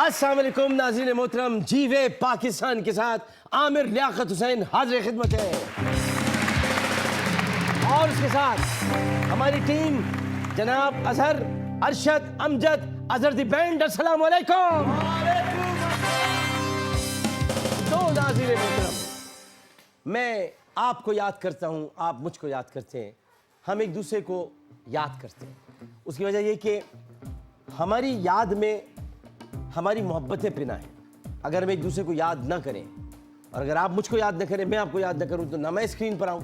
अस्सलाम वालेकुम नाज़रीन मोहतरम, जीवे पाकिस्तान के साथ आमिर लियाकत हुसैन हाजिर खिदमत है और उसके साथ हमारी टीम जनाब अजहर, अरशद, अमजद, अजहर दी बैंड। अस्सलाम वालेकुम। तो नाज़रीन मोहतरम, मैं आपको याद करता हूँ, आप मुझको याद करते हैं, हम एक दूसरे को याद करते हैं। उसकी वजह यह कि हमारी याद में हमारी मोहब्बतें पिना है। अगर हम एक दूसरे को याद ना करें और अगर आप मुझको याद ना करें, मैं आपको याद ना करूं, तो ना मैं स्क्रीन पर आऊं,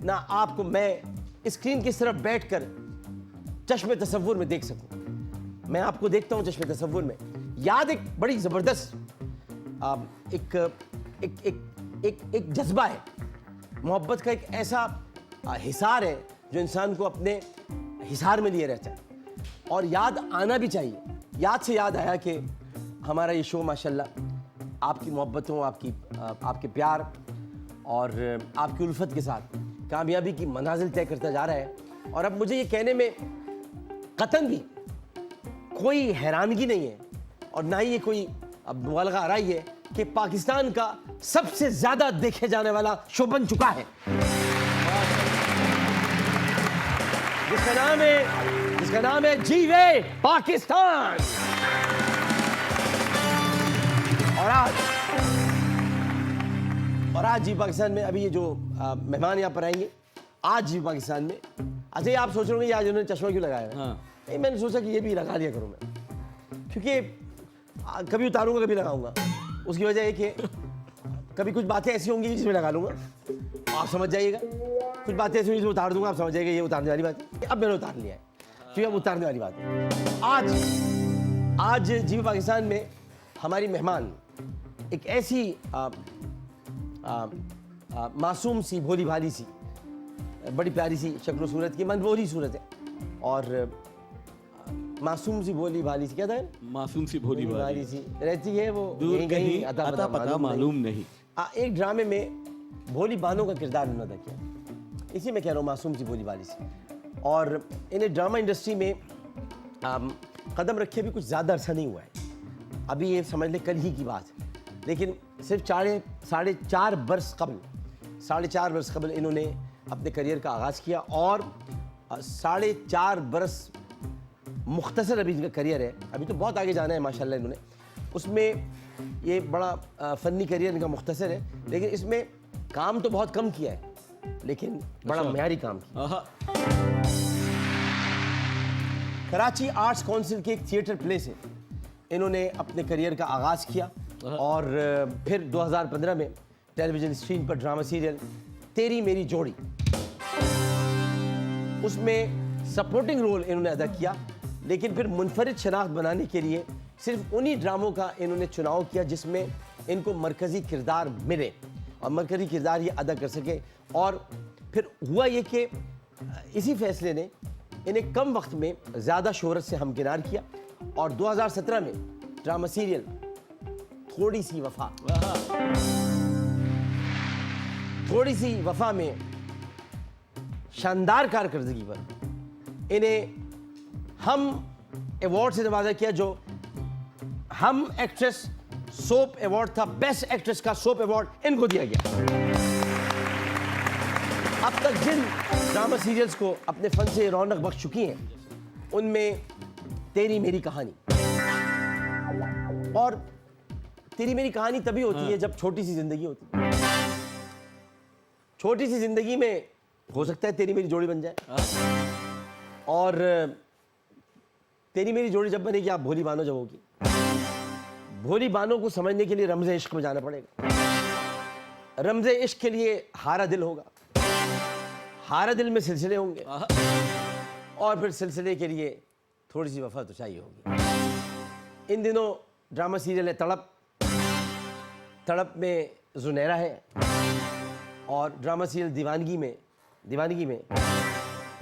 ना आपको मैं स्क्रीन की तरफ बैठकर चश्मे तसव्वुर में देख सकूं। मैं आपको देखता हूं चश्मे तसव्वुर में। याद एक बड़ी ज़बरदस्त एक जज्बा है, मोहब्बत का एक ऐसा हिसार है जो इंसान को अपने हिसार में लिए रहता है और याद आना भी चाहिए। याद से याद आया कि हमारा ये शो माशाल्लाह आपकी मोहब्बतों, आपके प्यार और आपकी उल्फत के साथ कामयाबी की मनाजिल तय करता जा रहा है। और अब मुझे ये कहने में कतन भी कोई हैरानगी नहीं है और ना ही ये कोई अब मुबालगा आ रही है कि पाकिस्तान का सबसे ज़्यादा देखे जाने वाला शो बन चुका है, जिसका नाम है जीवे पाकिस्तान। और आज जी पाकिस्तान में अभी ये जो मेहमान यहाँ पर आएंगे आज जी पाकिस्तान में, अच्छा ये आप सोच रहे होंगे आज उन्होंने चश्मा क्यों लगाया है? हाँ। नहीं, मैंने सोचा कि ये भी लगा लिया करूँ मैं, क्योंकि कभी उतारूंगा कभी लगाऊंगा। उसकी वजह है कि कभी कुछ बातें ऐसी होंगी जिसमें लगा लूंगा, आप समझ जाइएगा, कुछ बातें ऐसी होंगी जिसमें उतार दूंगा, आप समझ जाइएगा ये उतारने वाली बात है। अब मैंने उतार लिया है क्योंकि अब उतारने वाली बात है। आज जीवे पाकिस्तान में हमारी मेहमान एक ऐसी मासूम सी, भोली भाली सी, बड़ी प्यारी सी शक्ल सूरत की, मनमोहनी सूरत है और मासूम सी भोली भाली सी, क्या था मासूम सी भोली भाली सी रहती है वो, दूर कहीं अता पता मालूम नहीं। एक ड्रामे में भोली बानों का किरदार उन्होंने अदा किया, इसी में कह रहा हूँ मासूम सी भोली भाली सी। और इन्हें ड्रामा इंडस्ट्री में कदम रखे भी कुछ ज़्यादा अरसा नहीं हुआ है, अभी ये समझ लें कल ही की बात है। लेकिन सिर्फ साढ़े चार बरस कबल इन्होंने अपने करियर का आगाज़ किया और 4.5 बरस मुख्तसर अभी इनका करियर है, अभी तो बहुत आगे जाना है माशाल्लाह इन्होंने। उसमें ये बड़ा फ़नी करियर इनका मुख्तसर है, लेकिन इसमें काम तो बहुत कम किया है लेकिन बड़ा मयारी काम किया। कराची आर्ट्स काउंसिल के एक थिएटर प्ले से इन्होंने अपने करियर का आगाज़ किया और फिर 2015 में टेलीविज़न स्क्रीन पर ड्रामा सीरियल तेरी मेरी जोड़ी, उसमें सपोर्टिंग रोल इन्होंने अदा किया। लेकिन फिर मुनफरिद शनाख्त बनाने के लिए सिर्फ उन्हीं ड्रामों का इन्होंने चुनाव किया जिसमें इनको मरकज़ी किरदार मिले और मरकज़ी किरदार ये अदा कर सके। और फिर हुआ ये कि इसी फैसले ने इन्हें कम वक्त में ज़्यादा शोहरत से हमकिनार किया और 2017 में ड्रामा सीरियल थोड़ी सी वफा में शानदार कारकर्दगी पर इन्हें हम अवार्ड से नवाजा किया, जो हम एक्ट्रेस सोप अवार्ड था, बेस्ट एक्ट्रेस का सोप अवार्ड इनको दिया गया। अब तक जिन ड्रामा सीरियल्स को अपने फन से रौनक बख्श चुकी हैं उनमें तेरी मेरी कहानी, और तेरी मेरी कहानी तभी होती है जब छोटी सी जिंदगी होती है। छोटी सी जिंदगी में हो सकता है तेरी मेरी जोड़ी बन जाए, और तेरी मेरी जोड़ी जब बनेगी आप भोली बानो जब होगी, भोली बानो को समझने के लिए रमज़े इश्क में जाना पड़ेगा। रमज़े इश्क के लिए हारा दिल होगा, हारा दिल में सिलसिले होंगे और फिर सिलसिले के लिए थोड़ी सी वफा तो चाहिए होगी। इन दिनों ड्रामा सीरियल है तड़प, तड़प में जुनैरा है और ड्रामा सीरियल दीवानगी में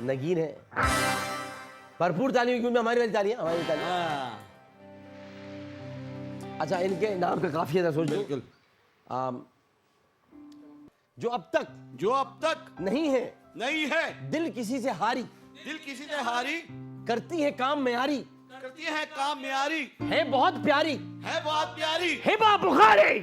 नगीन है। भरपूर तालियों क्यों, हमारी वाली तालियां, हमारी तालियां। अच्छा, इनके नाम का काफी था, सोच लो। जो अब तक नहीं है दिल किसी से हारी, दिल किसी से हारी, करती है काम मेयारी, करती है काम म्यारी, है बहुत प्यारी, है बहुत प्यारी। हिबा बुखारी।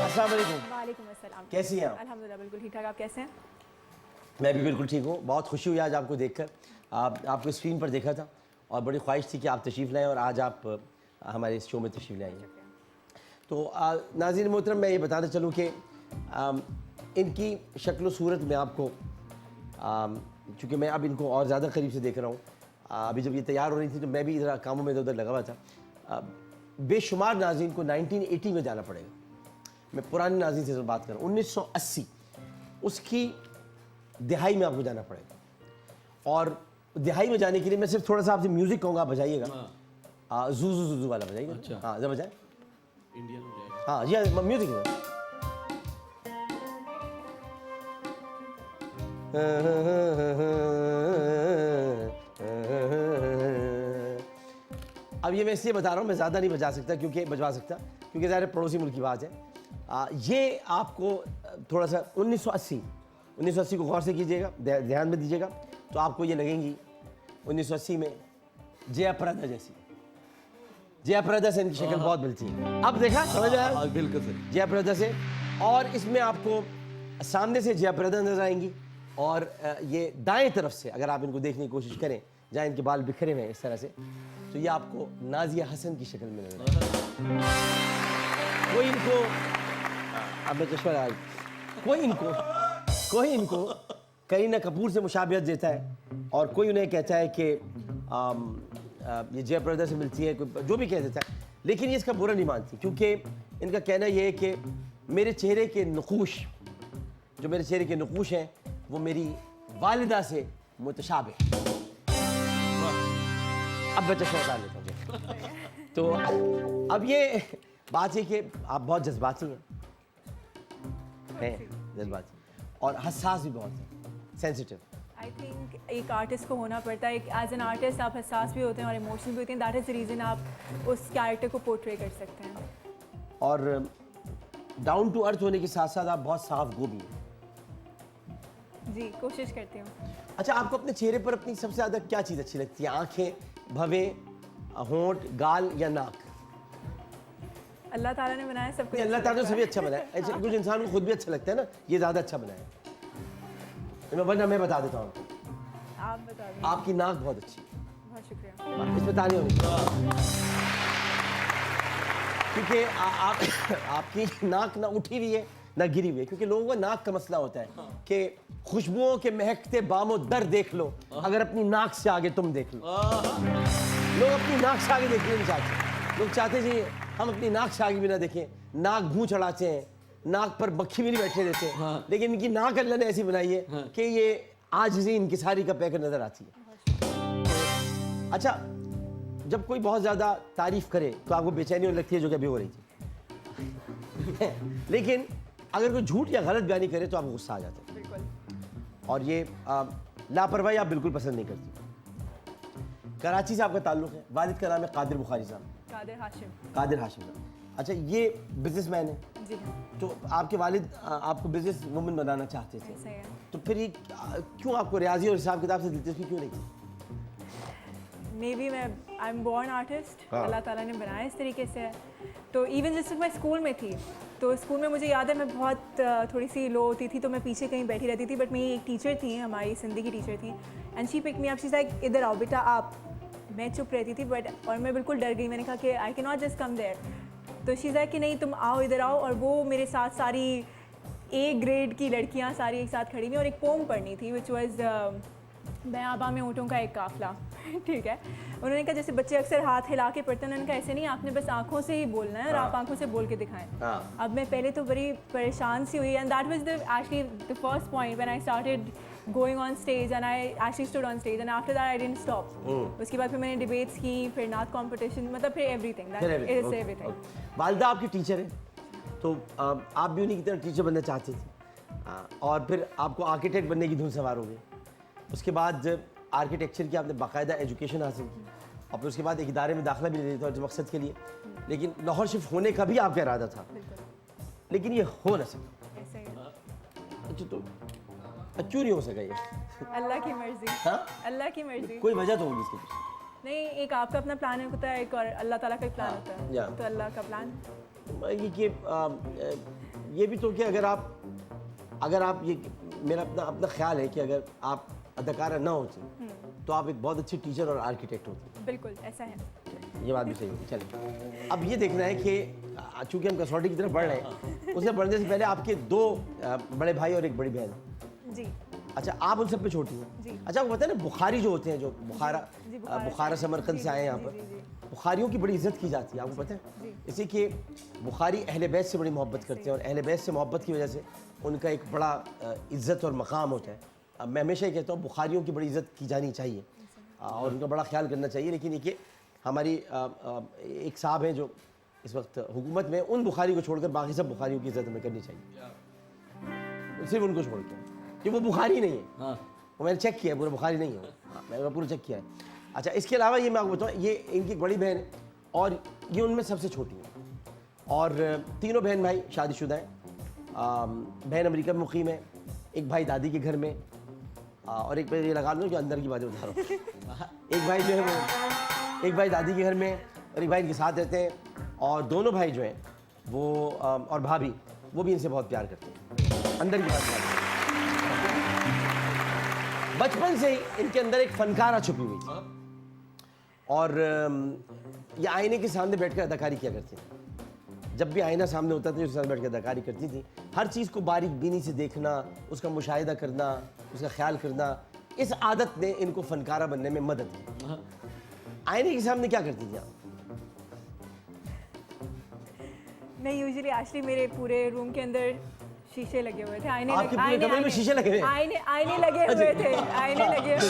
अस्सलाम वालेकुम। वालेकुम अस्सलाम। कैसी हैं आप? अल्हम्दुलिल्लाह बिल्कुल ठीक ठाक। आप कैसे हैं? मैं भी बिल्कुल ठीक हूँ। बहुत खुशी हुई आज आपको देखकर। आपको स्क्रीन पर देखा था और बड़ी ख्वाहिश थी कि आप तशरीफ़ लाएँ और आज आप हमारे इस शो में तशरीफ़ लाएँ। तो नाज़रीन मोहतरम, मैं ये बताना चलूँ कि इनकी शक्ल सूरत में आपको, चूँकि मैं अब इनको और ज़्यादा करीब से देख रहा हूँ, अभी जब ये तैयार हो रही थी तो मैं भी इधर कामों में इधर उधर लगा हुआ था। बेशुमार नाज़रीन को 1980 में जाना पड़ेगा। मैं पुरानी नाज़रीन से बात कर रहा हूँ, 1980 उसकी दिहाई में आपको जाना पड़ेगा। और दिहाई में जाने के लिए मैं सिर्फ थोड़ा सा आपसे म्यूज़िक कहूँगा, आप बजाइएगा। जू जू जू जू वाला बजाइएगा। अच्छा। हाँ, जब बजाए। इंडियन हो जाएगा। हाँ जी, हाँ, म्यूज़िक है। अब ये मैं इसलिए बता रहा हूँ, मैं ज़्यादा नहीं बजा सकता क्योंकि ज़ाहिर पड़ोसी मुल्क की बात है। ये आपको थोड़ा सा 1980 को गौर से कीजिएगा, ध्यान में दीजिएगा, तो आपको ये लगेंगी 1980 में जयाप्रदा जैसी। जयाप्रदा से इनकी शक्ल बहुत मिलती है। अब देखा, समझ आया? हाँ, बिल्कुल सही। जयाप्रदा से, और इसमें आपको सामने से जयाप्रदा नजर आएंगी और ये दाएं तरफ से अगर आप इनको देखने की कोशिश करें, जहाँ इनके बाल बिखरे हुए हैं इस तरह से, तो ये आपको नाजिया हसन की शक्ल में नजर आएगी। कोई इनको, अब मैं चश्मा लगा, कोई इनको करीना कपूर से मुशाबियत देता है और कोई उन्हें कहता है कि ये जयाप्रदा से मिलती है, कोई जो भी कह देता है, लेकिन ये इसका बुरा नहीं मानती, क्योंकि इनका कहना ये है कि मेरे चेहरे के नक़ूश हैं वो मेरी वालिदा से मुतशाबिह। अब मैं चश्मा उतार लेता हूँ। तो अब ये बात है कि आप बहुत जज्बाती हैं, जज्बाती और हसास भी बहुत हैं, सेंसिटिव। आई थिंक एक आर्टिस्ट को होना पड़ता है, एज एन आर्टिस्ट आप हसास भी होते हैं और इमोशनल भी होते हैं। दैट इज़ द रीज़न आप उस कैरेक्टर को पोर्ट्रे कर सकते हैं। और डाउन टू अर्थ होने के साथ साथ आप बहुत साफ गो भी हैं। जी, कोशिश करती हूँ। अच्छा, आपको अपने चेहरे पर अपनी सबसे ज़्यादा क्या चीज़ अच्छी लगती है? आँखें, भवें, होंठ, गाल या नाक? अल्लाह ताला ने बनाया सब कुछ। अल्लाह ताला ने सभी अच्छा बनाया। ऐसे कुछ इंसान को खुद भी अच्छा लगता है ना, ये ज़्यादा अच्छा बनाया है। तो मैं बता देता हूँ, आप बता दें। आपकी नाक बहुत अच्छी है। बहुत शुक्रिया। इसमें ताली होनी चाहिए, क्योंकि आपकी नाक ना उठी हुई है ना गिरी हुई है, क्योंकि लोगों को नाक का मसला होता है कि खुशबुओं के महकते बामो दर देख लो, अगर अपनी नाक से आगे तुम देख लो। लोग अपनी नाक से आगे देखना नहीं चाहते। लोग चाहते जी हम अपनी नाक से आगे भी ना देखें, नाक भूं चढ़ाते हैं, नाक पर मक्खी भी नहीं बैठने देते। लेकिन इनकी नाक अल्लाह ने ऐसी बनाई है कि ये आजिज़ी इनकिसारी का पैकर नजर आती है। अच्छा, जब कोई बहुत ज़्यादा तारीफ करे तो आपको बेचैनी होने लगती है, जो कि अभी हो रही थी। लेकिन अगर कोई झूठ या गलत बयानी करे तो आपको गुस्सा आ जाता है। बिल्कुल। और ये लापरवाही आप बिल्कुल पसंद नहीं करती। कराची से आपका ताल्लुक़ है, वालिद का नाम है कादिर बुखारी साहब। कादिर हाशिम साहब। अच्छा, ये बिजनेसमैन है, जी हाँ, तो आपके वालिद आपको बिजनेस वुमन बनाना चाहते थे, सही है। तो फिर ये क्यों आपको रियाजी और हिसाब किताब से दिलचस्पी क्यों नहीं थी? मे बी मैं आई एम बॉर्न आर्टिस्ट, हाँ। अल्लाह ताला ने बनाया इस तरीके से। तो इवन जैसे मैं स्कूल में थी, तो स्कूल में मुझे याद है मैं बहुत थोड़ी सी लो होती थी, तो मैं पीछे कहीं बैठी रहती थी। बट मेरी एक टीचर थी, हमारी सिंधी की टीचर थी, and she pick me up, she is like इधर आओ बेटा आप। मैं चुप रहती थी, बट और मैं बिल्कुल डर गई। मैंने कहा कि I can not just come there. तो शी इज़ लाइक कि नहीं तुम आओ, इधर आओ। और वो मेरे साथ सारी ए ग्रेड की लड़कियाँ सारी एक साथ खड़ी हुई और एक पोम पढ़नी थी, विच वॉज बयाबा में ऊँटों का एक काफिला। ठीक है, उन्होंने कहा जैसे बच्चे अक्सर हाथ हिला के पढ़ते हैं, उन्होंने कहा ऐसे नहीं, आपने बस आंखों से ही बोलना है और आप आंखों से बोल के दिखाएं। अब मैं पहले तो बड़ी परेशान सी हुई, and that was the actually the first point when I started going on stage and I actually stood on stage and after that I didn't stop. उसके बाद फिर मैंने डिबेट्स की, फिर नाथ कॉम्पिटिशन, मतलब फिर एवरीथिंग, दैट इज एवरीथिंग। वालिदा आपकी टीचर है, तो आप भी उन्हीं की तरह टीचर बनना चाहती थी, और फिर आपको आर्किटेक्ट बनने की धुन सवार हो गई। उसके बाद आर्किटेक्चर की आपने बाकायदा एजुकेशन हासिल की, और फिर उसके बाद एक इदारे में दाखिला भी ले लिया था इस मकसद के लिए, लेकिन लाहौर शिफ्ट होने का भी आपका इरादा था, बिल्कुल लेकिन ये हो न सका। ऐसा ही है। अच्छा तो क्यों नहीं हो सका ये? अल्लाह की मर्जी। हाँ? अल्लाह की मर्जी। कोई वजह तो होगी इसके पीछे। नहीं, एक आपका अपना प्लान होता है, एक और अल्लाह ताला का एक प्लान होता है। या। तो अल्लाह का प्लान ये भी तो कि अगर आप ये मेरा अपना ख्याल है कि अगर आप अदाकारा ना होती तो आप एक बहुत अच्छी टीचर और आर्किटेक्ट होती। बिल्कुल ऐसा है। ये बात भी सही होगी। चलिए अब ये देखना है कि चूंकि हम कसौटी की तरफ बढ़ रहे हैं, उससे बढ़ने से पहले आपके 2 बड़े भाई और एक बड़ी बहन। जी अच्छा, आप उन सब पे छोटी हैं। जी। अच्छा, आपको पता है ना बुखारी जो होते हैं, जो जी, बुखारा समरकंद से आए हैं यहाँ जी, पर, जी, जी। बुखारियों की बड़ी इज्जत की जाती है, आपको पता है? जी। इसी के बुखारी अहले बैत से बड़ी मोहब्बत करते हैं और अहले बैत से मोहब्बत की वजह से उनका एक बड़ा इज्जत और मकाम होता है। मैं हमेशा ही कहता हूँ बुखारियों की बड़ी इज्जत की जानी चाहिए और उनका बड़ा ख्याल करना चाहिए। लेकिन देखिए हमारी एक साहब हैं जो इस वक्त हुकूमत में, उन बुखारी को छोड़कर बाकी सब बुखारियों की इज्जत हमें करनी चाहिए, सिर्फ उनको छोड़ के, कि वो बुखारी नहीं है। हाँ। वो मैंने चेक किया, पूरा बुखारी नहीं है। हाँ, मैंने पूरा चेक किया है। अच्छा, इसके अलावा ये मैं आपको बताऊँ, ये इनकी बड़ी बहन है और ये उनमें सबसे छोटी है और तीनों बहन भाई शादीशुदा हैं। बहन अमेरिका में मुकीम है, एक भाई दादी के घर में और एक भाई, ये लगा लो जो अंदर की बातें बता रहा हूँ, एक भाई जो है वो एक भाई दादी के घर में और एक भाई इनके साथ रहते हैं और दोनों भाई जो हैं वो और भाभी वो भी इनसे बहुत प्यार करते हैं। अंदर की बात बचपन से ही इनके अंदर एक फनकारा छुपी हुई थी और ये आईने के सामने बैठकर अदाकारी किया करती थी। जब भी आईना सामने होता था उसके साथ बैठकर अदाकारी करती थी। हर चीज़ को बारीक बीनी से देखना, उसका मुशाहिदा करना, उसका ख्याल करना, इस आदत ने इनको फनकारा बनने में मदद की। आईने के सामने क्या करती थी आप? मैं यूजुअली एक्चुअली मेरे पूरे रूम के अंदर शीशे लगे हुए थे, आईने आपके पूरे कमरे में शीशे लगे हुए हैं? आईने लगे हुए थे, आईने लगे हुए थे,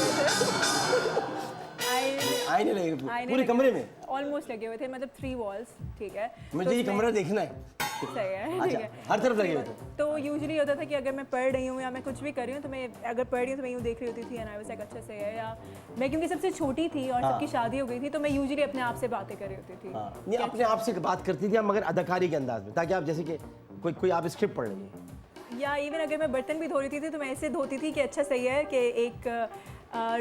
आईने लगे पूरे कमरे में? ऑलमोस्ट लगे हुए थे, मतलब 3 वॉल्स। ठीक है, मुझे तो ये उसमें- कमरा देखना है। सही है, ठीक अच्छा, है। हर तरफ लगे हुए थे? तो यूजुअली होता था कि अगर मैं पढ़ रही हूँ या मैं कुछ भी कर रही हूँ तो मैं अगर पढ़ रही हूँ तो मैं यूँ देख रही होती थी, एंड आई वाज लाइक अच्छा सही है। या मैं क्योंकि सबसे छोटी थी और सबकी शादी हो गई थी तो मैं यूजुअली अपने आप से बातें कर रही होती थी। नहीं, अपने आप से बात करती थी मगर अदाकारी के अंदाज में, ताकि आप जैसे कि कोई आप स्क्रिप्ट पढ़ रही हैं। या इवन अगर मैं बर्तन भी धो रही थी तो मैं ऐसे धोती थी कि अच्छा सही है कि एक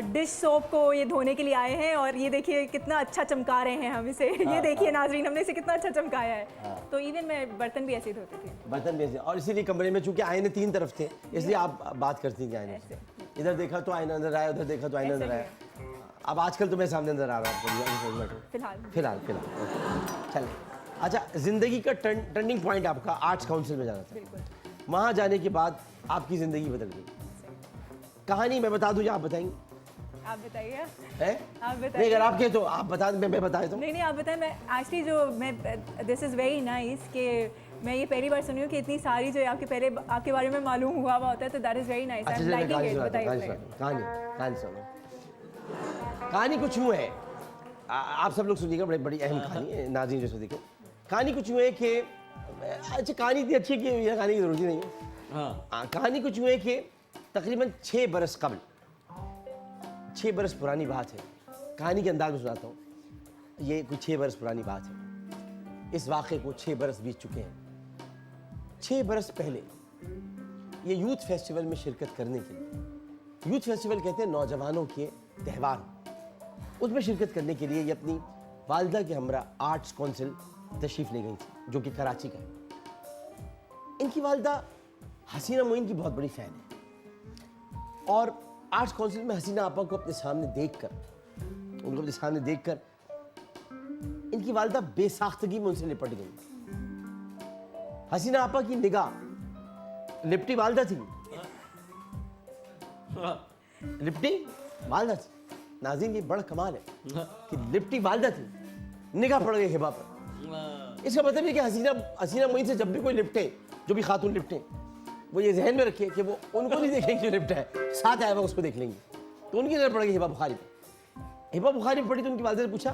डिश सोप को ये धोने के लिए आए हैं और ये देखिए कितना अच्छा चमका रहे हैं हम इसे, ये देखिए नाजरीन हमने इसे कितना अच्छा चमकाया है। तो इवन मैं बर्तन भी ऐसे ही धोती थी। बर्तन भी ऐसे, और इसीलिए कमरे में चूंकि आईने 3 तरफ थे इसलिए आप बात करती थी आईने से। इधर देखा तो आईना नजर आया, उधर देखा तो आईना नजर आया। अब आजकल तो मैं सामने नजर आ रहा हूँ फिलहाल फिलहाल चलिए। अच्छा, जिंदगी का टर्निंग पॉइंट आपका आर्ट्स काउंसिल में जाना था। बिल्कुल। वहाँ जाने के बाद आपकी ज़िंदगी बदल गई। कहानी मैं बता दूँ या आप बताएंगे? आप बताइए। है? आप नहीं, बताइए। अगर आप कहें तो आप बता दें, मैं बता देता हूँ। नहीं आप बताएं। मैं एक्चुअली जो मैं दिस इज़ वेरी नाइस कि मैं ये पहली बार सुनी हूँ कि इतनी सारी जो आपके बारे में मालूम हुआ होता है, तो that is very nice. I am liking it. बताइए। कहानी सुनो। कहानी कुछ यूँ है, आप सब लोग सुनिएगा, बड़ी अहम कहानी है, नाज़रीन जो देखो। कहानी कुछ यूँ है कि अच्छा, कहानी इतनी अच्छी कि यह कहानी की ज़रूरत ही नहीं है। हाँ, कहानी कुछ यूँ है कि तकरीबन 6 बरस कबल, 6 बरस पुरानी बात है। कहानी के अंदाज में सुनाता हूँ, ये कुछ 6 बरस पुरानी बात है। इस वाक़े को 6 बरस बीत चुके हैं। 6 बरस पहले ये यूथ फेस्टिवल में शिरकत करने के लिए, यूथ फेस्टिवल कहते हैं नौजवानों के त्यौहार, उसमें शिरकत करने के लिए ये अपनी वालदा के हमरा आर्ट्स काउंसिल तशरीफ़ ले गई थी, जो कि कराची का है। इनकी वालदा हसीना मोइन की बहुत बड़ी फ़ैन है और आर्ट्स काउंसिल में हसीना आपा को अपने सामने देखकर इनकी वालदा बेसाख्तगी में उनसे लिपट गई। हसीना आपा की निगाह लिपटी वालदा थी, लिपटी वालदा थी। नाज़रीन, ये बड़ा कमाल है कि लिपटी वालदा थी, निगाह पड़ गई हिबा पर। इसका मतलब ये कि हसीना मोइन से जब भी कोई लिपटे, जो भी खातून लिपटे, वो ये जहन में रखे कि वो उनको नहीं देखेंगे जो लिपटा है, साथ आया हुआ उसको देख लेंगे। तो उनकी नजर पड़ गई हिबा बुखारी पर। हिबा बुखारी पड़ी तो उनकी वालिदा ने पूछा,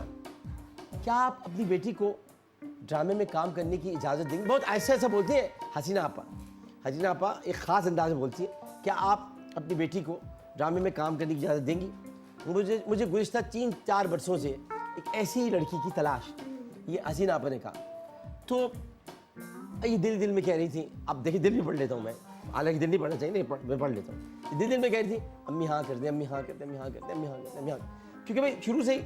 क्या आप अपनी बेटी को ड्रामे में काम करने की इजाज़त देंगे? बहुत ऐसा बोलते हैं हसीना आपा। हसीना आपा एक ख़ास अंदाज में बोलती है, क्या आप अपनी बेटी को ड्रामे में काम करने की इजाज़त देंगी? मुझे गुज़िश्ता 3-4 बरसों से एक ऐसी लड़की की तलाश, ये हसीना आपा ने कहा। तो ये दिल में कह रही थी, अब देखिए दिल भी पढ़ लेता हूँ मैं, हालांकि दिल नहीं पढ़ना चाहिए, नहीं मैं पढ़ लेता हूँ। दिल में कह रही थी अम्मी हाँ कर दे, अम्मी हाँ कर दे, अम्मी हाँ कर दे, अम्मी हाँ कर दे, अम्मी हाँ। क्योंकि भाई शुरू से ही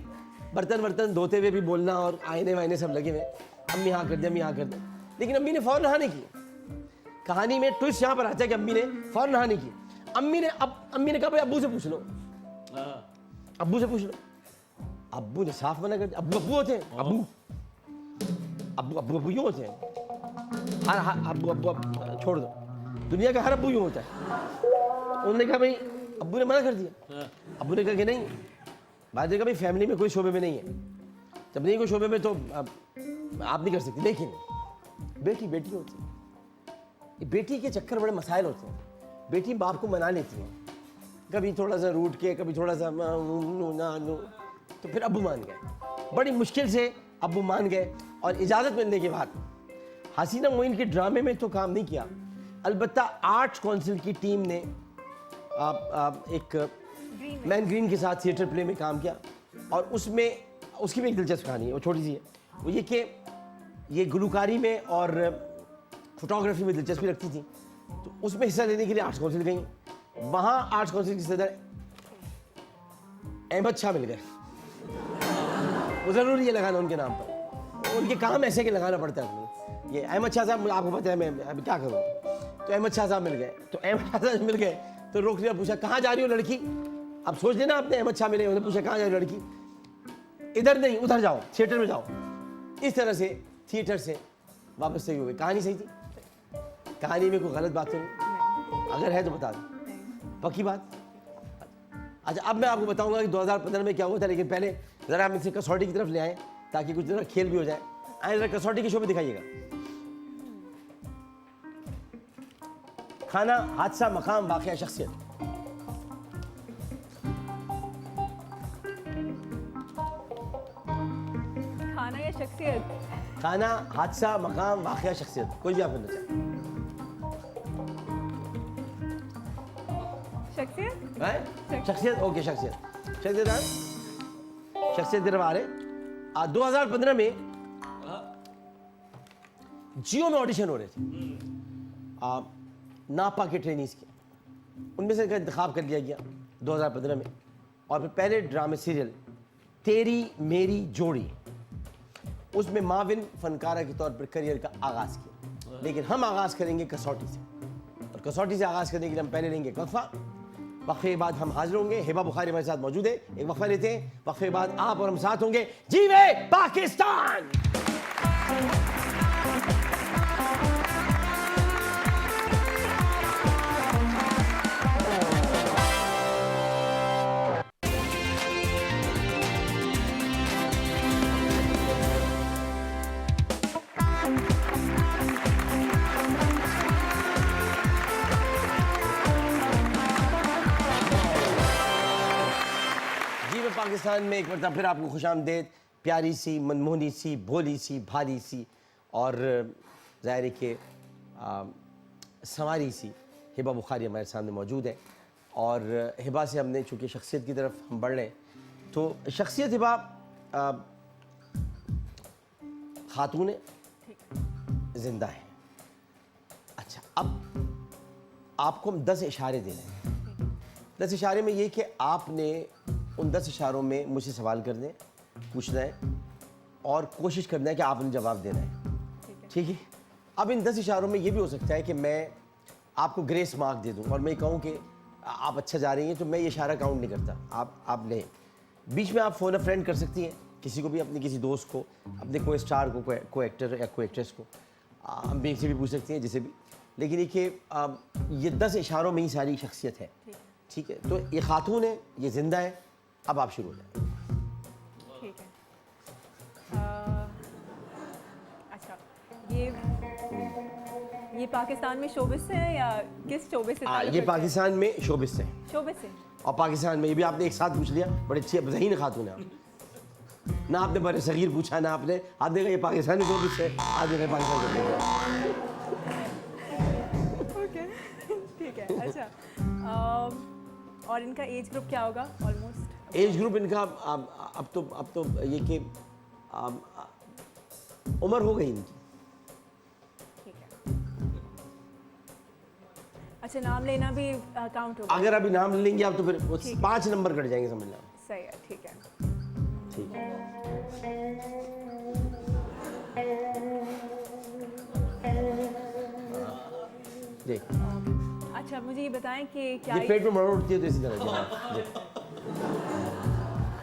बर्तन धोते हुए भी बोलना और आईने वाइने सब लगे हुए, अम्मी हाँ कर दे, अम्मी हाँ कर दे। लेकिन अम्मी ने फ़ौरन हाँ नहीं की। कहानी में ट्विस्ट यहाँ पर आता है कि अम्मी ने फ़ौरन हाँ नहीं की। अम्मी ने कहा भाई अब्बू से पूछ लो, अब्बू से पूछ लो। अब्बू ने साफ मना कर दिया। अब्बू होते हैं, अब्बू यूँ होते हैं। हाँ अब्बू छोड़ दो, दुनिया का हर अब्बू यूँ होता है। उन्होंने कहा भाई, अब्बू ने मना कर दिया। अब्बू ने कहा कि नहीं, बाद ने कहा भाई फैमिली में कोई शोबे में नहीं है, जब नहीं कोई शोबे में तो आप नहीं कर सकती। लेकिन बेटी होती है, ये बेटी के चक्कर बड़े मसाइल होते हैं। बेटी बाप को मना लेती है, कभी थोड़ा सा रूठ के, कभी थोड़ा सा ना, तो फिर अब्बू मान गए। बड़ी मुश्किल से अब्बू मान गए और इजाज़त मिलने के बाद हसीना मोइन के ड्रामे में तो काम नहीं किया। अलबत्ता आर्ट्स काउंसिल की टीम ने एक मैन ग्रीन के साथ थिएटर प्ले में काम किया और उसमें उसकी भी एक दिलचस्प कहानी है, वो छोटी सी है। वो ये कि ये गुलकारी में और फोटोग्राफी में दिलचस्पी रखती थी, तो उसमें हिस्सा लेने के लिए आर्ट्स काउंसिल गई। वहाँ आर्ट्स काउंसिल के सदर अहमद शाह मिल गए। वो ज़रूरी है लगाना उनके नाम पर, उनके काम ऐसे के लगाना पड़ता है। ये अहमद शाह साहब, आपको पता है मैं अभी क्या करूँ, तो अहमद शाह साहब मिल गए। तो अहमद शाह साहब मिल गए तो रोक लिया, पूछा कहाँ जा रही हो लड़की। अब सोच लेना आपने, अहमद शाह मिले, उन्होंने पूछा कहाँ जा रही हो लड़की। इधर नहीं उधर जाओ, थिएटर में जाओ। इस तरह से थिएटर से वापस सही हो गई। कहानी सही थी, कहानी में कोई गलत बात तो नहीं, अगर है तो बता दो, पक्की बात। अच्छा अब मैं आपको बताऊंगा कि 2015 में क्या हुआ था, लेकिन पहले ज़रा हम इसे कसौटी की तरफ ले आए ताकि कुछ ज़रा खेल भी हो जाए। आए ज़रा कसौटी के शो में दिखाइएगा। खाना, हादसा, मकाम, वाक़या, शख्सियत। खाना या शख्सियत? खाना, हादसा, मकाम, वाक़या, शख्सियत, कोई भी आप करना चाहें। शख्सियत? हैं? शख्सियत, ओके शख्सियत शख्सियत तरफ आ रहे। 2015 में जियो में ऑडिशन हो रहे थे नापा के ट्रेनीज के, उनमें से इनका इंतखाब कर लिया गया 2015 में। और फिर पहले ड्रामे सीरियल तेरी मेरी जोड़ी, उसमें माविन फनकारा के तौर पर करियर का आगाज़ किया। लेकिन हम आगाज़ करेंगे कसौटी से, और कसौटी से आगाज़ करने के लिए हम पहले लेंगे वक्फा। वक्फे के बाद हम हाजिर होंगे। हिबा बुखारी हमारे साथ मौजूद है, एक वक्फा लेते हैं, वक्फे के बाद आप और हम साथ होंगे। जीवे पाकिस्तान। पाकिस्तान में एक बार फिर आपको खुशामदेद। प्यारी सी, मनमोहनी सी, भोली सी, भाली सी और ज़ाहिर है कि संवारी सी हिबा बुखारी हमारे सामने मौजूद है। और हिबा से हमने चूँकि शख्सियत की तरफ हम बढ़ रहे हैं, तो शख्सियत हिबा खातून है, जिंदा है। अच्छा, अब आपको हम 10 इशारे दे रहे हैं। 10 इशारे में ये कि आपने उन 10 इशारों में मुझसे सवाल करने, पूछना है और कोशिश करना है कि आपने जवाब देना है। ठीक है। अब इन 10 इशारों में ये भी हो सकता है कि मैं आपको ग्रेस मार्क दे दूं और मैं कहूं कि आप अच्छा जा रही हैं, तो मैं ये इशारा काउंट नहीं करता, आप लें। बीच में आप फ़ोन अ फ्रेंड कर सकती हैं, किसी को भी, अपने किसी दोस्त को, अपने कोई स्टार को, कोई एक्टर या कोई एक्ट्रेस को, हम भी से भी पूछ सकती हैं, जिसे भी। लेकिन ये 10 इशारों में ही सारी शख्सियत है। ठीक है। तो ये खातून है, ये जिंदा है। अब आप शुरू हो जाए। ठीक है। अच्छा, ये पाकिस्तान में शोबिस से है या किस शोबिस से? ये पाकिस्तान में शोबिस से। शोबिस से। और पाकिस्तान में ये भी आपने एक साथ पूछ लिया, बड़े अच्छी ज़हीन खातून है आप। ना आपने बड़े सगीर पूछा, ना आपने कहा ये पाकिस्तानी शोबिस से, आपने कहा पाकिस्तान से। ओके, ठीक है। अच्छा, और इनका एज ग्रुप क्या होगा? ऑलमोस्ट एज ग्रुप इनका अब तो ये कि उम्र हो गई इनकी। ठीक है। अच्छा, नाम लेना भी काउंट होगा? अगर अभी नाम लेंगे आप तो फिर वो ठीक है। 5 नंबर कट जाएंगे, समझना। सही है, ठीक है। ठीक है। जी, अच्छा, मुझे ये बताएं कि क्या ये पेट में मरोड़ उठती है तो इसी तरह जी।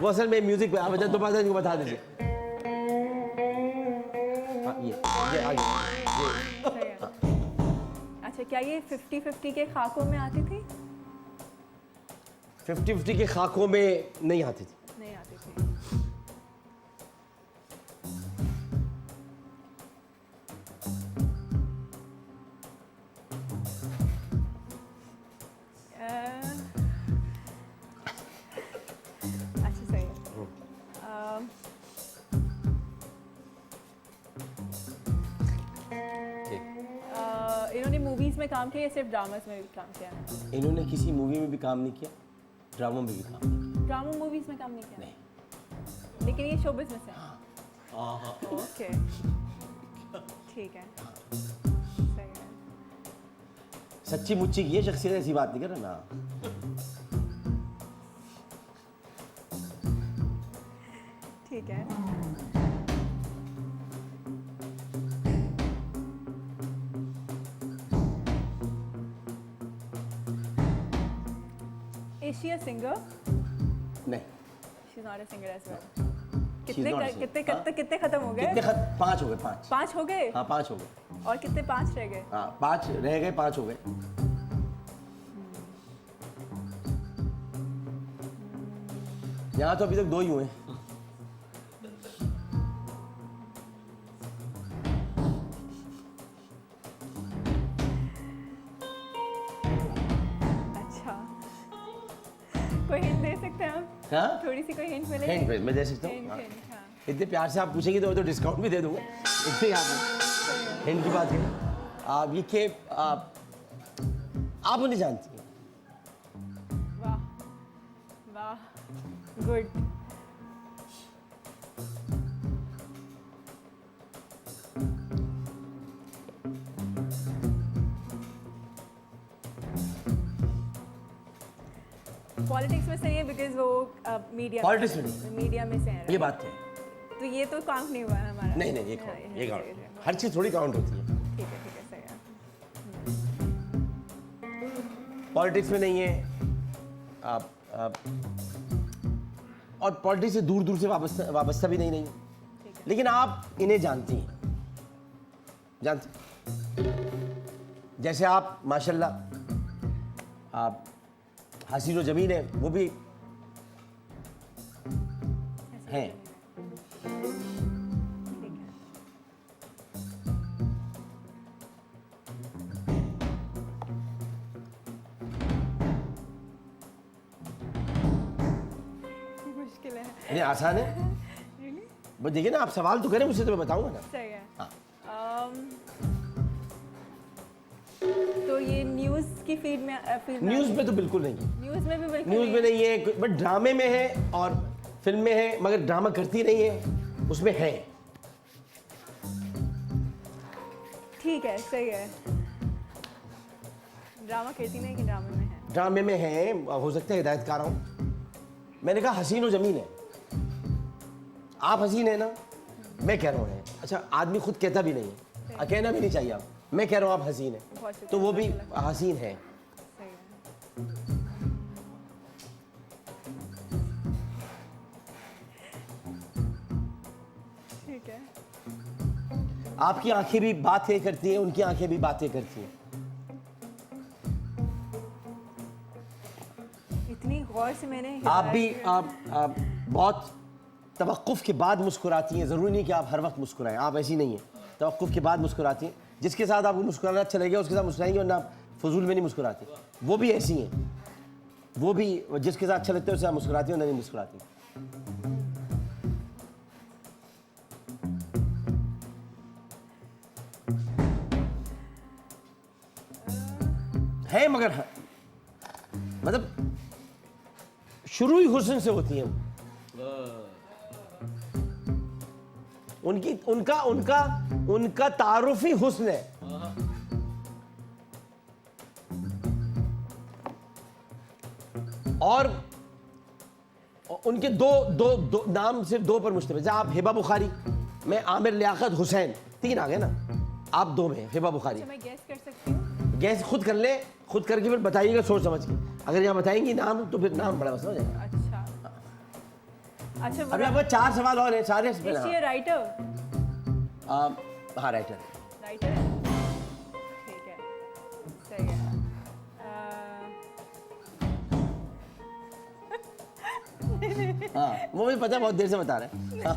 वो असल में म्यूजिक पे आप तो पता इनको बता दीजिए। हाँ, ये आगे ये। सही है। अच्छा, क्या ये 50-50 के खाकों में आती थी? 50-50 के खाकों में नहीं आती थी। नहीं आती थी। अच्छा, सही है। इन्होंने मूवीज में काम किया या सिर्फ ड्रामास में भी काम किया? इन्होंने किसी मूवी में भी काम नहीं किया, ड्रामों में भी काम नहीं किया। ड्रामा मूवीज में काम नहीं किया? नहीं। लेकिन ये शो बिजनेस है। ओके, ठीक है, सही है। सच्ची मुच्ची की ये शख्सियत ऐसी बात नहीं कर रहा ना। ठीक है। Is she a singer? नहीं, She's not a singer as well. She's कितने not a singer. कितने खत्म हो गए? कितने खत 5 हो गए, 5। 5 हो गए? हाँ, 5 हो गए। और कितने 5 रह गए? हाँ, 5 रह गए, 5 हो गए। यहाँ तो अभी तक 2 ही हुए। अच्छा, कोई हिंट दे सकते हैं आप? हाँ, थोड़ी सी कोई हिंट मिलेगी? हिंट मैं दे सकता हूँ। हिंट, हाँ। हिंट, हाँ। इतने प्यार से आप पूछेंगे तो डिस्काउंट भी दे दूंगा। इतने आप हिंट की बात करें, आप ये कि आप उन्हें जानती हैं। वाह, वाह, गुड। पॉलिटिक्स में सही है बिकॉज वो मीडिया Politics में नहीं। मीडिया में से है। ये बात है। तो ये तो काउंट नहीं हुआ है हमारा। नहीं नहीं, ये हाँ, काउंट, ये सही काउंट। है। हर चीज़ थोड़ी काउंट होती है। ठीक है, सही है। पॉलिटिक्स में नहीं है आप और पॉलिटिक्स से दूर दूर से वाबस्ता भी नहीं ठीक है। लेकिन आप इन्हें जानती हैं, जानती। जैसे आप माशाल्लाह आप हसीन व जमीन है, वो भी हैं। ठीक है। मुश्किल है। ये आसान है। Really? बस देखिए ना, आप सवाल तो करें मुझसे तो मैं बताऊंगा ना। सही है। हाँ। तो ये न्यूज़ की फील्ड में न्यूज़ में तो बिल्कुल नहीं है। न्यूज़ में भी बिल्कुल न्यूज़ में नहीं है, बट ड्रामे में है और फिल्म में है, मगर ड्रामा करती नहीं है, उसमें है। ठीक है, सही है। ड्रामा करती नहीं कि ड्रामे में है। ड्रामे में है, हो सकता है हिदायतकार हूँ। मैंने कहा हसीन व जमीन है, आप हसीन है ना, मैं कह रहा हूँ। अच्छा, आदमी खुद कहता भी नहीं है, कहना भी नहीं चाहिए आप, मैं कह रहा हूँ आप हसीन है, बहुत शुक्रिया, तो वो भी माशाल्लाह। हसीन है। सही है। ठीक है। आपकी आंखें भी बातें करती हैं, उनकी आंखें भी बातें करती हैं। इतनी गौर से मैंने आप भी हिदायत- आप बहुत तवक्कुफ के बाद मुस्कुराती हैं। ज़रूरी नहीं कि आप हर वक्त मुस्कुराएं, आप ऐसी नहीं हैं। तवक्कुफ के बाद मुस्कुराती हैं। जिसके साथ आपको मुस्कुराना अच्छा लगेगा उसके साथ मुस्कुराएंगे, वरना आप फजूल में नहीं मुस्कुराती। वो भी ऐसी हैं, वो भी जिसके साथ अच्छा लगता है उसके साथ मुस्कुराती हैं, वरना नहीं मुस्कुराती। है मगर मतलब शुरू ही हुस्न से होती हैं। उनकी उनका उनका उनका तारुफ ही हुस्न है। और उनके दो नाम सिर्फ दो पर मुश्तमिल है। आप हिबा बुखारी, मैं आमिर लियाकत हुसैन, 3 आ गए ना, आप 2 में हिबा बुखारी। मैं गेस कर सकती हूँ? गैस खुद कर ले, खुद करके फिर बताइएगा सोच समझ के। अगर यहाँ बताएंगी नाम तो फिर नाम बड़ा मसला हो जाएगा। अच्छा अच्छा। अभी आपका 4 सवाल और हैं, सारे Is she a writer? हाँ राइटर। राइटर है, ठीक है, सही है। हाँ वो मुझे पता है, बहुत देर से बता रहे हैं। हाँ।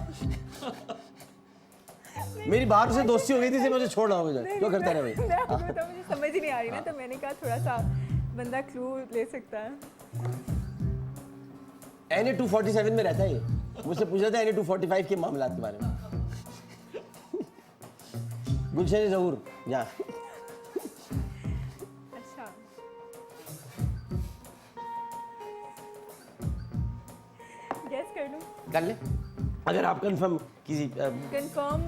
मेरी बाहर से दोस्ती हो गई थी, इसलिए मुझे छोड़ रहा हूँ। क्यों करता है भाई? तो मुझे समझ ही नहीं आ रही ना, तो मैंने कहा थोड़ा सा बंदा क्लू ले सकता है। NA 247 में रहता है ये। मुझसे पूछ रहा था NA 245 के मामलात के बारे में। गुलशन ज़हूर यहाँ। अच्छा, गेस कर लूं? कर ले, अगर आप कंफर्म किसी कंफर्म?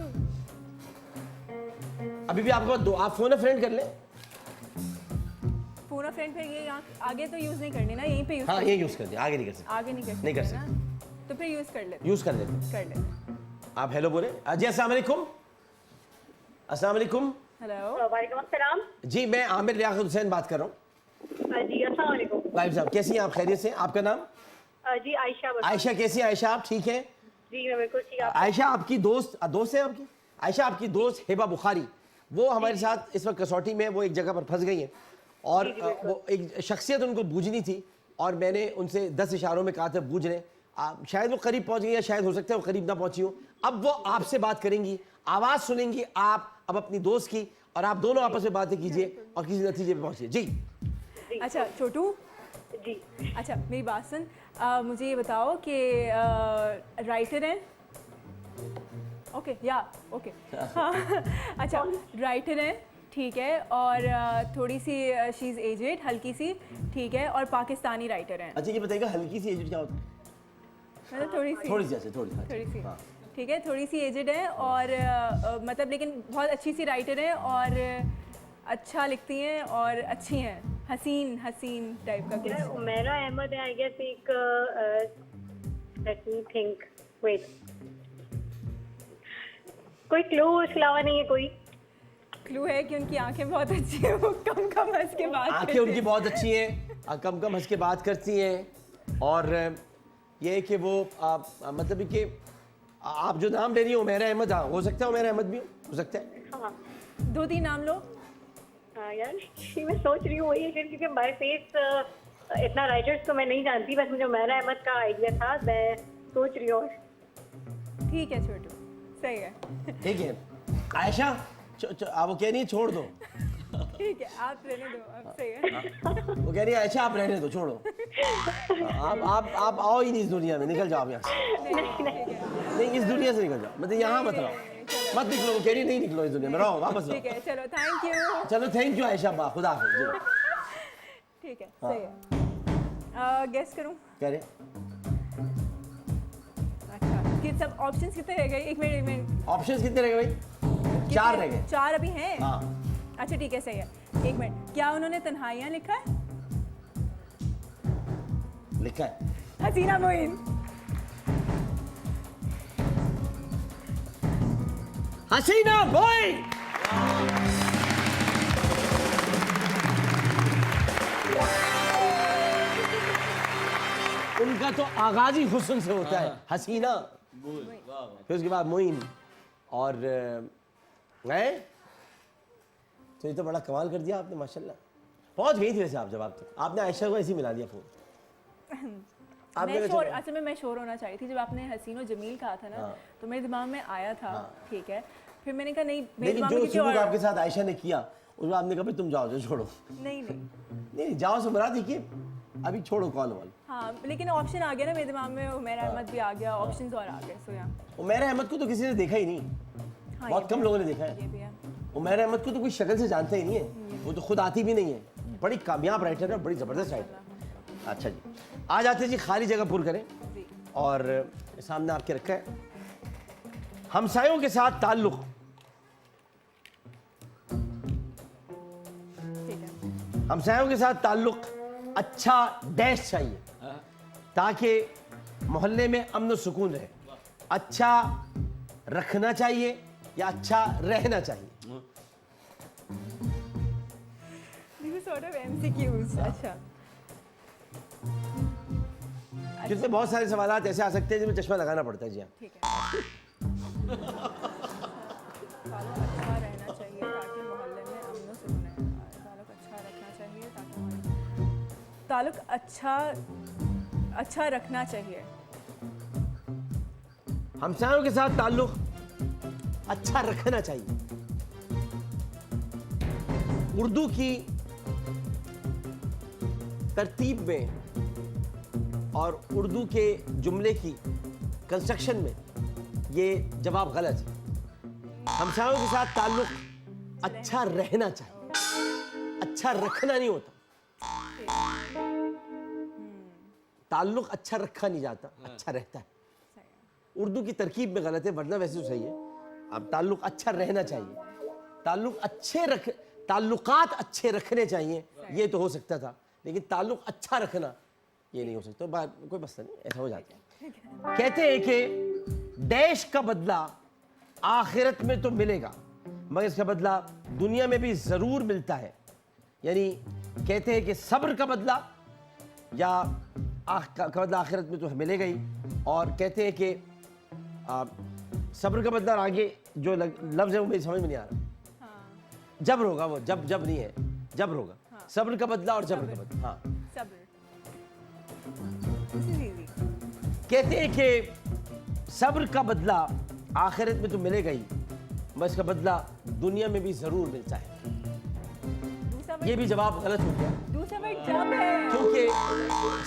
अभी भी आपको आप फोन फ्रेंड कर ले। पूरा फ्रेंड फिर ये यहाँ आगे तो यूज़ नहीं करनी ना, यहीं पे यूज़ हाँ ये यूज़ कर दे, आगे नहीं कर सकते। आगे नहीं कर सकते नहीं कर ना? तो फिर यूज़ कर लेते यूज़ कर लेते। कर लेते। आप हेलो बोले। जी अस्सलाम वालेकुम। अस्सलाम वालेकुम। हेलो, वालेकुम अस्सलाम। जी मैं आमिर लियाकत हुसैन बात कर रहा हूँ। जी अस्सलाम वालेकुम। वाइफ साहब कैसी हैं आप? खैरियत से? आपका नाम? जी आयशा। आयशा कैसी हैं? आयशा आप ठीक हैं? जी मैं बिल्कुल ठीक। आप? आयशा आपकी दोस्त है आपकी? आयशा आपकी दोस्त हिबा बुखारी, वो हमारे साथ इस वक्त कसौटी में, वो एक जगह पर फंस गई हैं और वो एक शख्सियत उनको बूझनी थी और मैंने उनसे 10 इशारों में कहा था बूझ लें। शायद वो करीब पहुंच गई या शायद हो सकता है वो करीब ना पहुंची हो। अब वो आपसे बात करेंगी, आवाज़ सुनेंगी आप अब अपनी दोस्त की, और आप दोनों आपस में बातें कीजिए और किसी नतीजे पे पहुंचिए। जी अच्छा छोटू, जी अच्छा मेरी बात सुन, मुझे ये बताओ कि राइटर हैं? ओके या ओके, हाँ अच्छा राइटर हैं, ठीक है, और थोड़ी सी शी इज़ एजेड, हल्की सी, ठीक है, और पाकिस्तानी राइटर हैं। अच्छा ये बताइएगा हल्की सी एज क्या होती है? मतलब थोड़ी सी थोड़ी सी ऐसे, थोड़ी सी, हाँ। ठीक है, थोड़ी सी एजेड है और मतलब लेकिन बहुत अच्छी सी राइटर है और अच्छा लिखती हैं और अच्छी हैं, हसीन टाइप का यार कुछ। उमेरा अहमद है आई गेस। एक लेट मी थिंक, वेट, कोई क्लू उसके अलावा नहीं है कोई? क्लू है कि उनकी आंखें बहुत अच्छी हैं, वो कम हंस के बात आंखें करती उनकी हैं। बहुत अच्छी हैं, कम हंस के बात करती हैं, और ये है कि वो मतलब कि आप जो नाम ले रही हो उमेरा अहमद, हाँ हो सकता है उमेरा अहमद भी हो सकता है। हाँ 2-3 नाम लो। यार मैं सोच रही हूँ वही है, क्योंकि बाय फेस इतना राइटर्स तो मैं नहीं जानती, बस मुझे उमेरा अहमद का आइडिया था, मैं सोच रही हूँ। ठीक है छोटू, सही है। ठीक है आयशा, वो कह रही है छोड़ दो, ठीक है आप रहने दो, अब सही है। वो कह रही है आयशा आप रहने दो, छोड़ो, आप आओ ही नहीं इस दुनिया में, निकल जाओ आप यहाँ से। नहीं इस दुनिया से निकल जाओ, मतलब यहाँ मत रहो, मत निकलो। वो कह रही नहीं निकलो इस दुनिया में, रहो वापस ठीक रहो। है चलो, थैंक यू। चलो थैंक यू आयशा, खुदा हाफिज़ जी। ठीक है सही है। गेस करूँ? कह रहे अच्छा कि सब ऑप्शंस कितने रह गए? एक मिनट ऑप्शंस कितने रह गए भाई? 4 रह गए। 4 अभी हैं? हाँ अच्छा ठीक है सही है। एक मिनट, क्या उन्होंने तन्हाइयाँ लिखा है? लिखा है। हसीना मोइन। हसीना बॉय, उनका तो आगाज ही हुस्न से होता है, हसीना, फिर उसके बाद मोइन, और गए। तो ये तो बड़ा कमाल कर दिया आपने माशाल्लाह। पहुंच गई थी वैसे आप, जवाब तो आपने आयशा को ऐसे ही मिला दिया फोन। मैं शोर, असल में मैं शोर होना चाहिए थी। जब आपने हसीन और जमील कहा था ना, हाँ। तो मेरे दिमाग में आया था, हाँ। ठीक है, फिर मैंने कहा नहीं, मेरे लेकिन दिमाग जो में किसी सुलूक और। आपके साथ आयशा ने किया, उसमें आपने कहा भाई तुम जाओ, जो छोड़ो। नहीं नहीं जाओ से मुराद देखिए, अभी छोड़ो कॉल वाल। हाँ, लेकिन ऑप्शन आ गया ना मेरे दिमाग में, उमेरा अहमद भी आ गया, ऑप्शंस और आ गए, सो या उमेरा अहमद को तो किसी ने देखा ही नहीं, हाँ, बहुत कम लोगों ने देखा है। ये भी है। उमेरा अहमद को तो कोई शक्ल से जानता ही नहीं है, वो तो खुद आती भी नहीं है। बड़ी कामयाब राइटर है, बड़ी ज़बरदस्त राइटर। अच्छा जी, आ जाते जी, खाली जगह पुर करें। जी और सामने आपके रखा है हमसायों के साथ ताल्लुक। ठीक है। हमसायों के साथ ताल्लुक अच्छा डैश चाहिए ताकि मोहल्ले में अमन और सुकून रहे। अच्छा रखना चाहिए या अच्छा रहना चाहिए? These are sort of MCQs. अच्छा जिससे बहुत सारे सवालात ऐसे आ सकते हैं जिसमें चश्मा लगाना पड़ता है। जी हाँ, ठीक है। ताल्लुक अच्छा रहना चाहिए ताकि मोहल्ले में अमन और सुकून रहे। ताल्लुक अच्छा रखना चाहिए ताकि ताल्लुक अच्छा रखना चाहिए। हमसायों के साथ ताल्लुक अच्छा रखना चाहिए। उर्दू की तरतीब में और उर्दू के जुमले की कंस्ट्रक्शन में ये जवाब गलत है। हमसायों के साथ ताल्लुक अच्छा रहना चाहिए, अच्छा रखना नहीं होता। ताल्लुक अच्छा रखा नहीं जाता, अच्छा रहता है। सही है। उर्दू की तरकीब में गलत है, वरना वैसे तो सही है। अब ताल्लुक अच्छा रहना चाहिए, ताल्लुकात अच्छे रखने चाहिए, ये तो हो सकता था, लेकिन ताल्लुक अच्छा रखना ये नहीं हो सकता। कोई मसला नहीं, ऐसा हो जाता है। कहते हैं कि डैश का बदला आखिरत में तो मिलेगा, मगर इसका बदला दुनिया में भी जरूर मिलता है। यानी कहते हैं कि सब्र का बदला या का बदला आखिरत में तो मिलेगा ही। और कहते हैं कि सब्र का बदला, और आगे जो लफ्ज़ है वो मेरी समझ में नहीं आ रहा। हाँ जब्र होगा, वो जब नहीं है, जब्र होगा। हाँ। सब्र का बदला और जब्र का बदला। हाँ, सब्र। This is easy. कहते हैं कि सब्र का बदला आखिरत में तो मिलेगा ही, मगर इसका बदला दुनिया में भी जरूर मिलता है। दूसरा ये भी जवाब गलत हो गया, दूसरा वर्ड जब है। क्योंकि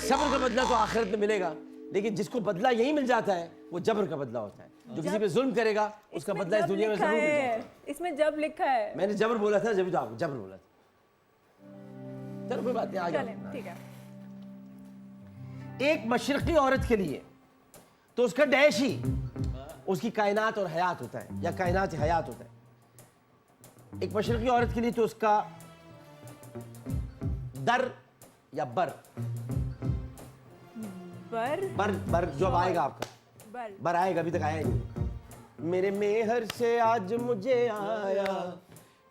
सब्र का बदला तो आखिरत में मिलेगा, लेकिन जिसको बदला यही मिल जाता है वो जब्र का बदला होता है। जो किसी पे जुल्म करेगा उसका इसमें बदला इस जब दुनिया में लिखा जरूर मिलता है। है। इसमें जब लिखा है। मैंने जब्र बोला था, जब तो आपको जब्र बोला था। चलो कोई बात नहीं, आगे चलें, ठीक है। एक मशरकी औरत के लिए तो उसका डैश ही उसकी कायनात और हयात होता है, या कायनात हयात होता है। एक मशरकी औरत के लिए तो उसका दर या बर बर बर बर जो अब आएगा आपका बर बर आएगा, अभी तक आया नहीं। मेरे मेहर से आज मुझे आया,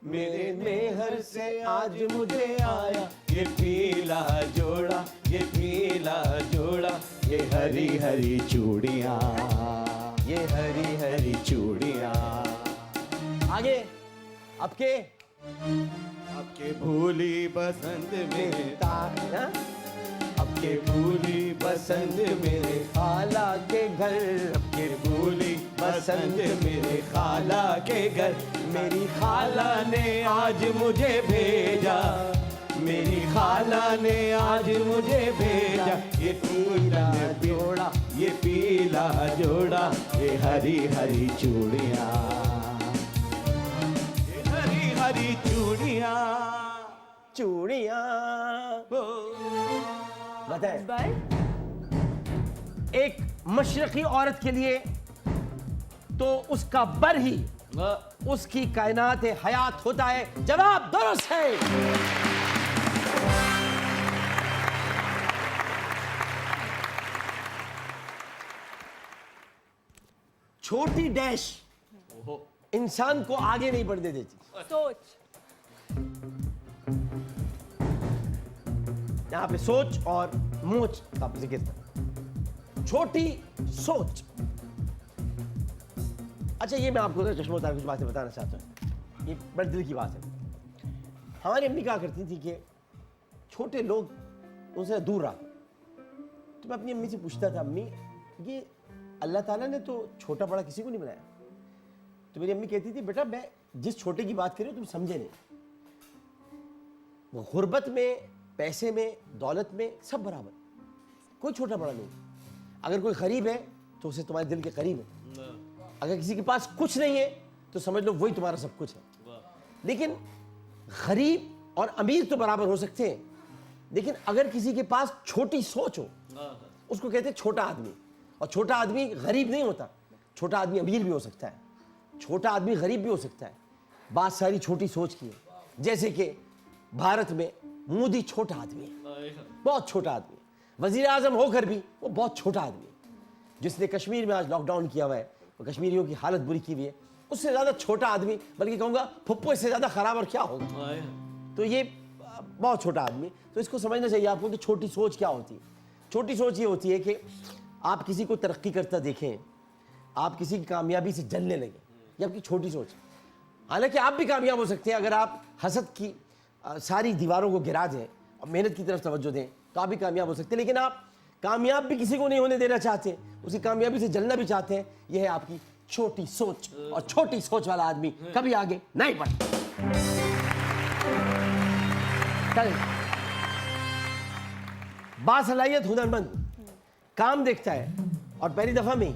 मेरे मेहर से आज मुझे आया, ये पीला जोड़ा, ये पीला जोड़ा, ये हरी हरी चूड़ियाँ, ये हरी हरी चूड़ियाँ। आगे आपके आपके भूली बसंत मेरे, तारा आपके भूली बसंत मेरे, खाला के घर, आपके भूली बसंत मेरे खाला के घर। मेरी खाला ने आज मुझे भेजा, मेरी खाला ने आज मुझे भेजा, ये पीला जोड़ा, ये पीला जोड़ा, ये हरी हरी चूड़ियाँ, ये हरी हरी चूड़ियाँ। चूड़ियां। बताएं, बर एक मशरकी औरत के लिए तो उसका बर ही उसकी कायनात हयात होता है। जवाब दुरुस्त है। छोटी डैश इंसान को आगे नहीं बढ़ने देती। सोच यहां पे सोच और मोच का जिक्र था। छोटी सोच। अच्छा, ये मैं आपको ना चश्मा उतार कुछ बातें बताना चाहता हूँ। ये बड़े दिल की बात है। हमारी अम्मी कहा करती थी कि छोटे लोग उनसे दूर रहा। तो मैं अपनी अम्मी से पूछता था, अम्मी ये अल्लाह ताला ने तो छोटा बड़ा किसी को नहीं बनाया। तो मेरी अम्मी कहती थी, बेटा मैं जिस छोटे की बात कर रही हूँ तुम समझे नहीं। गुर्बत में, पैसे में, दौलत में सब बराबर, कोई छोटा बड़ा नहीं। अगर कोई गरीब है तो उसे तुम्हारे दिल के करीब है। अगर किसी के पास कुछ नहीं है तो समझ लो वही तुम्हारा सब कुछ है। लेकिन गरीब और अमीर तो बराबर हो सकते हैं, लेकिन अगर किसी के पास छोटी सोच हो उसको कहते हैं छोटा आदमी। और छोटा आदमी गरीब नहीं होता, छोटा आदमी अमीर भी हो सकता है, छोटा आदमी गरीब भी हो सकता है। बात सारी छोटी सोच की है। जैसे कि भारत में मोदी छोटा आदमी है, बहुत छोटा आदमी है। वजीर आजम होकर भी वो बहुत छोटा आदमी है। जिसने कश्मीर में आज लॉकडाउन किया हुआ है, वो कश्मीरियों की हालत बुरी की हुई है, उससे ज़्यादा छोटा आदमी, बल्कि कहूँगा फुप्पो इससे ज़्यादा ख़राब और क्या होगा। तो ये बहुत छोटा आदमी। तो इसको समझना चाहिए आपको कि छोटी सोच क्या होती है। छोटी सोच ये होती है कि आप किसी को तरक्की करता देखें, आप किसी की कामयाबी से जलने लगें, ये आपकी छोटी सोच है। हालांकि आप भी कामयाब हो सकते हैं अगर आप हसद की सारी दीवारों को गिरा दें और मेहनत की तरफ तवज्जो दें, तो आप भी कामयाब हो सकते हैं। लेकिन आप कामयाब भी किसी को नहीं होने देना चाहते, उसकी कामयाबी से जलना भी चाहते हैं, यह है आपकी छोटी सोच। और छोटी सोच वाला आदमी कभी आगे नहीं बढ़ता। बासलाहियत हुनरमंद काम देखता है और पहली दफा में ही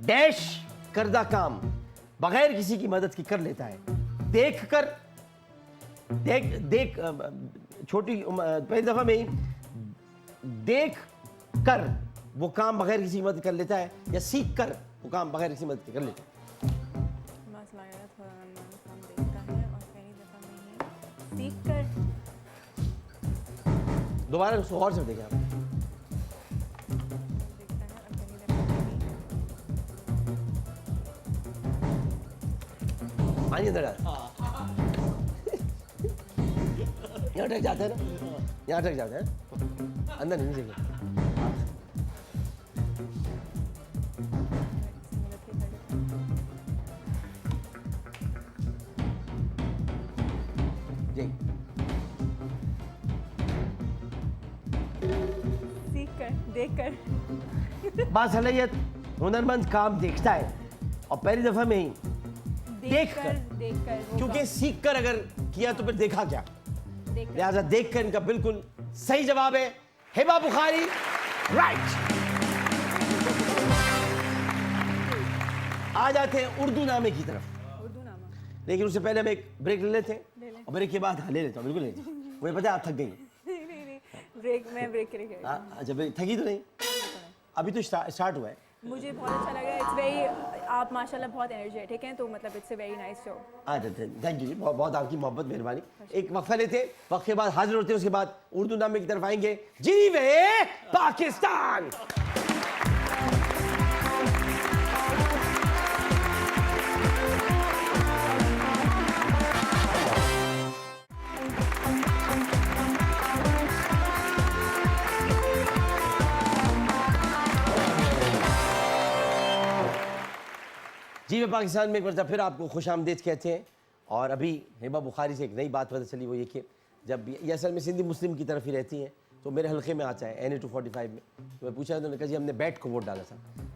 डैश करदा काम बगैर किसी की मदद की कर लेता है। पहली दफा में ही देख कर वो काम बगैर किसी की मदद कर लेता है, या सीख कर वो काम बगैर किसी मदद के कर लेता है। बासलाहियत हुनरमंद काम देखता है और पहली दफा में ही सीख कर। दोबारा उसको गौर से देखें आप। पानी अंदर डाल। यहाँ अटक जाता है ना, यहाँ अटक जाता है, अंदर नहीं चाहिए। जी सीख कर, देख कर। बासलाहियत हुनरमंद काम देखता है और पहली दफा में ही देख कर क्योंकि सीख कर अगर किया तो फिर देखा क्या, लिहाजा देख कर इनका बिल्कुल सही जवाब है हिबा बुखारी, राइट। आ जाते हैं उर्दू नामे की तरफ, उर्दू नामा। लेकिन उससे पहले हम एक ब्रेक ले लेते हैं और ब्रेक के बाद ले लेता हूँ, बिल्कुल ले। मुझे पता है आप थक गई। नहीं, ब्रेक के लिए गई। अच्छा थकी तो नहीं, अभी तो स्टार्ट हुआ है। मुझे बहुत अच्छा लगा। इट्स वेरी, आप माशाल्लाह बहुत एनर्जेटिक हैं, तो मतलब it's a very nice show. अच्छा थैंक यू जी, बहुत बहुत आपकी मोहब्बत, मेहरबानी। एक वक्फा लेते हैं, वक्त के बाद हाजिर होते हैं, उसके बाद उर्दू नामे की तरफ आएंगे। जीवे पाकिस्तान। जी वे पाकिस्तान में एक बार फिर आपको खुश आमदेद कहते हैं। और अभी हिबा बुखारी से एक नई बात पता चली, वो ये कि जब ये असल में सिंधी मुस्लिम की तरफ ही रहती हैं, तो मेरे हल्के में आता है NA 245 में। तो मैं पूछा, तो उन्होंने कहा जी हमने बैट को वोट डाला था।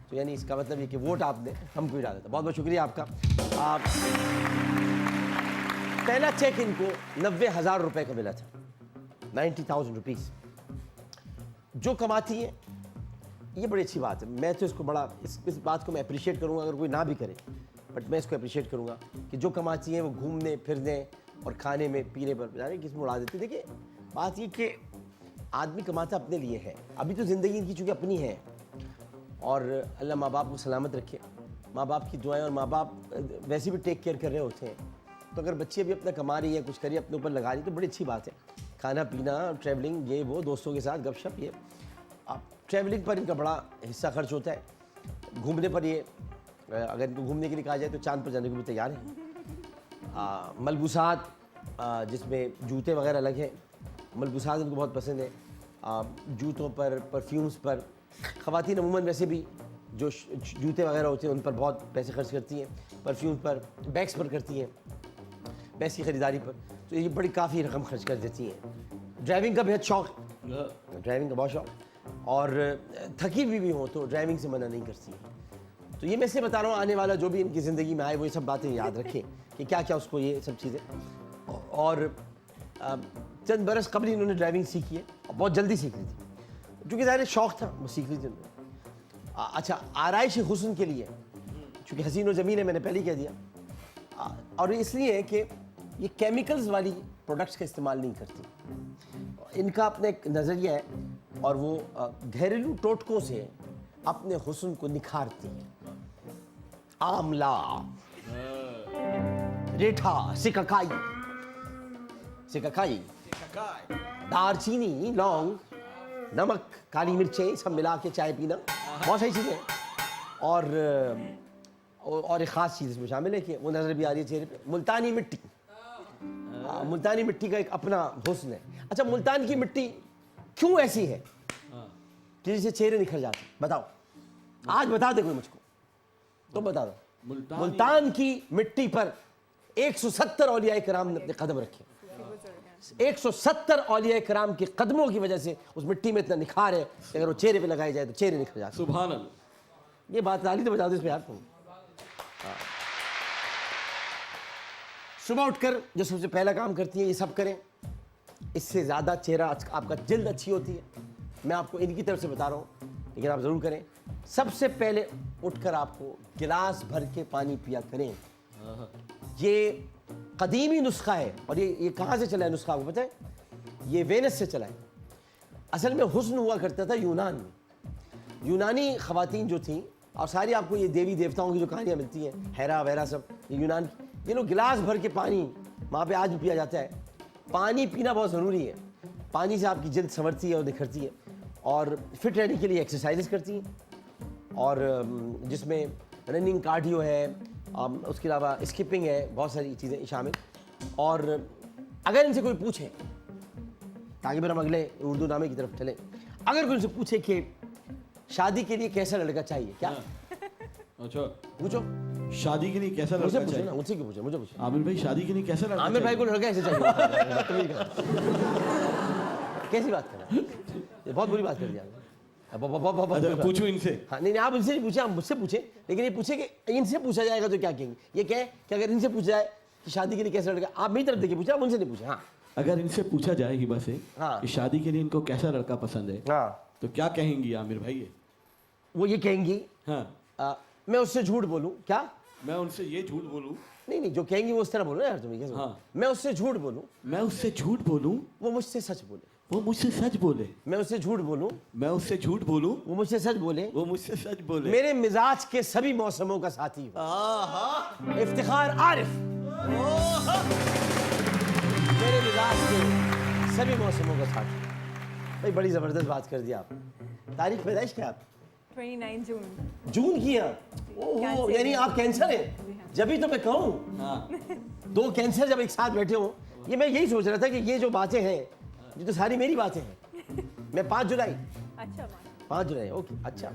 तो यानी इसका मतलब ये कि वोट आपने हमको ही डाला था। बहुत बहुत शुक्रिया आपका। आप पहला चेक इनको 90,000 रुपये का मिला था, 90,000 रुपीज़। जो कमाती हैं, ये बड़ी अच्छी बात है। मैं तो इसको बड़ा इस बात को मैं अप्रिशिएट करूँगा, अगर कोई ना भी करे, बट मैं इसको अप्रिशिएट करूँगा कि जो कमाती हैं वो घूमने फिरने और खाने में पीने पर जाने किस में उड़ा देती। देखिए बात ये कि आदमी कमाता अपने लिए है। अभी तो ज़िंदगी इनकी चूँकि अपनी है, और अल्लाह माँ बाप को सलामत रखे। माँ बाप की दुआएं, और माँ बाप वैसे भी टेक केयर कर रहे होते हैं। तो अगर बच्ची अभी अपना कमा रही है, कुछ करिए, अपने ऊपर लगा रही, तो बड़ी अच्छी बात है। खाना पीना, ट्रैवलिंग, ये वो, दोस्तों के साथ गपशप, ये आप ट्रैवलिंग पर इनका बड़ा हिस्सा खर्च होता है। घूमने पर ये, अगर इनको घूमने के लिए कहा जाए तो चांद पर जाने को भी तैयार है। मलबूसात, जिसमें जूते वगैरह अलग हैं, मलबूसात इनको बहुत पसंद है। जूतों पर, परफ्यूम्स पर। ख़वातीन अमूमन वैसे भी जो जूते वगैरह होते हैं उन पर बहुत पैसे खर्च करती हैं, परफ्यूम्स पर, बैग्स पर करती हैं, बैग्स की ख़रीदारी पर। तो ये बड़ी काफ़ी रकम खर्च कर देती हैं। ड्राइविंग का बेहद शौक़, ड्राइविंग का बहुत शौक़, और थकी हुई भी हो तो ड्राइविंग से मना नहीं करती है। तो ये मैं से बता रहा हूँ, आने वाला जो भी इनकी ज़िंदगी में आए वो ये सब बातें याद रखें कि क्या क्या उसको ये सब चीज़ें। और चंद बरस कबल इन्होंने ड्राइविंग सीखी है, और बहुत जल्दी सीख ली थी, चूँकि ज़ाहिर शौक़ था, वो सीख ली थी। अच्छा, आराइश हुस्न के लिए, चूँकि हसीन और जमील है, मैंने पहले ही कह दिया, और इसलिए है कि ये केमिकल्स वाली प्रोडक्ट्स का इस्तेमाल नहीं करती। इनका अपना एक नज़रिया है और वो घरेलू टोटकों से अपने हुस्न को निखारती है। आमला, रेठा, सिकाकाई, दालचीनी, लौंग, नमक, काली मिर्चें सब मिला के चाय पीना, बहुत सारी चीज़ें हैं। और एक ख़ास चीज़ इसमें शामिल है कि वो नज़र भी आ रही है चेहरे पे, मुल्तानी मिट्टी। मुल्तानी मिट्टी का एक अपना हुस्न है। अच्छा, मुल्तान की मिट्टी क्यों ऐसी है कि जिससे चेहरे निखर जाते हैं? बताओ, आज बता दे कोई मुझको, तो बता दो। मुल्तान की मिट्टी पर 170 औलिया कराम ने अपने कदम रखे। 170 औलिया कराम के कदमों की वजह से उस मिट्टी में इतना निखार है कि अगर वो चेहरे पे लगाई जाए तो चेहरे निखर जाते हैं। सुभान अल्लाह। ये बात ताली तो बता दो इसमें यार तुम। सुबह उठकर जो सबसे पहला काम करती है ये सब करें, इससे ज़्यादा चेहरा आपका जल्द अच्छी होती है। मैं आपको इनकी तरफ से बता रहा हूँ, लेकिन आप ज़रूर करें। सबसे पहले उठकर आपको गिलास भर के पानी पिया करें। ये कदीमी नुस्खा है। और ये कहाँ से चला है नुस्खा आपको पता है? ये वेनस से चला है। असल में हुस्न हुआ करता था यूनान में। यूनानी ख़वातीन जो थी, और सारी आपको ये देवी देवताओं की जो कहानियाँ मिलती हैं, हेरा वगैरह सब, ये यूनान की, ये लोग गिलास भर के पानी वहाँ पे आज भी पिया जाता है। पानी पीना बहुत ज़रूरी है। पानी से आपकी जल्द संवरती है और निखरती है। और फिट रहने के लिए एक्सरसाइजेस करती हैं, और जिसमें रनिंग, कार्डियो है, उसके अलावा स्किपिंग है, बहुत सारी चीज़ें शामिल। और अगर इनसे कोई पूछे, ताकि फिर हम अगले उर्दू नामे की तरफ चलें, अगर कोई इनसे पूछे कि शादी के लिए कैसा लड़का चाहिए, क्या अच्छा पूछो? शादी के लिए कैसा मुझे लड़का पूछो चाहिए? ना, मुझसे क्यों पूछो? मुझे पूछो। आमिर भाई, शादी के लिए कैसा लड़का आमिर भाई चाहिए? को लड़का ऐसे चाहिए? कैसी बात कर रहे हैं? ये बहुत बुरी बात कर दी आपने। अच्छा, पूछो इनसे। हाँ, नहीं आप इनसे नहीं पूछे, आप मुझसे पूछे। लेकिन ये पूछे कि इनसे पूछा जाएगा तो क्या कहेंगे? ये कहें कि अगर इनसे पूछा जाए कि शादी के लिए कैसा लड़का, आप मेरी तरफ देखिए पूछा, आप उनसे नहीं पूछे। हाँ, अगर इनसे पूछा जाए हिबा से हाँ। कि शादी के लिए इनको कैसा लड़का पसंद है, हाँ, तो क्या कहेंगी आमिर भाई? ये वो ये कहेंगी, हाँ, मैं उससे झूठ बोलूं क्या? मैं उनसे ये झूठ बोलूं, नहीं, जो कहेंगी वो उस तरह बोलो यार, तुम कैसे? हाँ। मैं उससे झूठ बोलूं, मैं उससे झूठ बोलूं, वो मुझसे सच बोले। वो मुझसे सच बोले। मैं उससे झूठ बोलूं, मैं उससे झूठ बोलूं, वो मुझसे सच बोले। वो मुझसे सच बोले। मेरे मिजाज के सभी मौसमों का साथी हो। आहा, इफ्तिखार आरिफ मेरे मिजाज के सभी मौसमों का साथी। भाई बड़ी ज़बरदस्त बात कर दी आप। तारीख पैदाइश क्या आप? 29 जून। जून की हैं? ओहो, कैंसर यानी है। आप कैंसर हैं? जब ही तो मैं कहूँ, हाँ, दो कैंसर जब एक साथ बैठे हो, ये मैं यही सोच रहा था कि ये जो बातें हैं, ये तो सारी मेरी बातें हैं। मैं 5 जुलाई, अच्छा 5 जुलाई, ओके, अच्छा।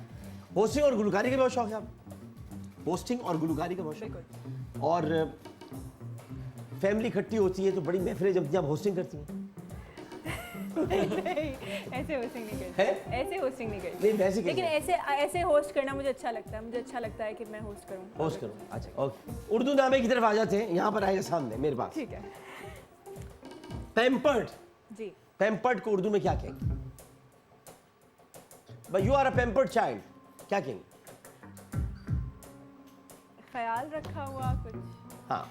होस्टिंग और गुलकारी का बहुत शौक है आप? होस्टिंग और गुलकारी का बहुत शौक? और फैमिली इकट्ठी होती है तो बड़ी महफिलें जमती हैं, आप होस्टिंग करती हैं? नहीं, ऐसे होस्टिंग नहीं करती। है? ऐसे होस्टिंग नहीं करती। नहीं, वैसे लेकिन कैसे? ऐसे होस्ट करना मुझे अच्छा लगता है। मुझे अच्छा लगता है कि मैं होस्ट करूँ। होस्ट करो, अच्छा, ओके। उर्दू नामे की तरफ आ जाते हैं, यहाँ पर आएगा सामने मेरे पास। ठीक है पैम्पर्ड, जी। पैम्पर्ड को उर्दू में क्या कहेंगे? भाई you are a pampered child, क्या कहेंगे? ख्याल रखा हुआ कुछ। हाँ,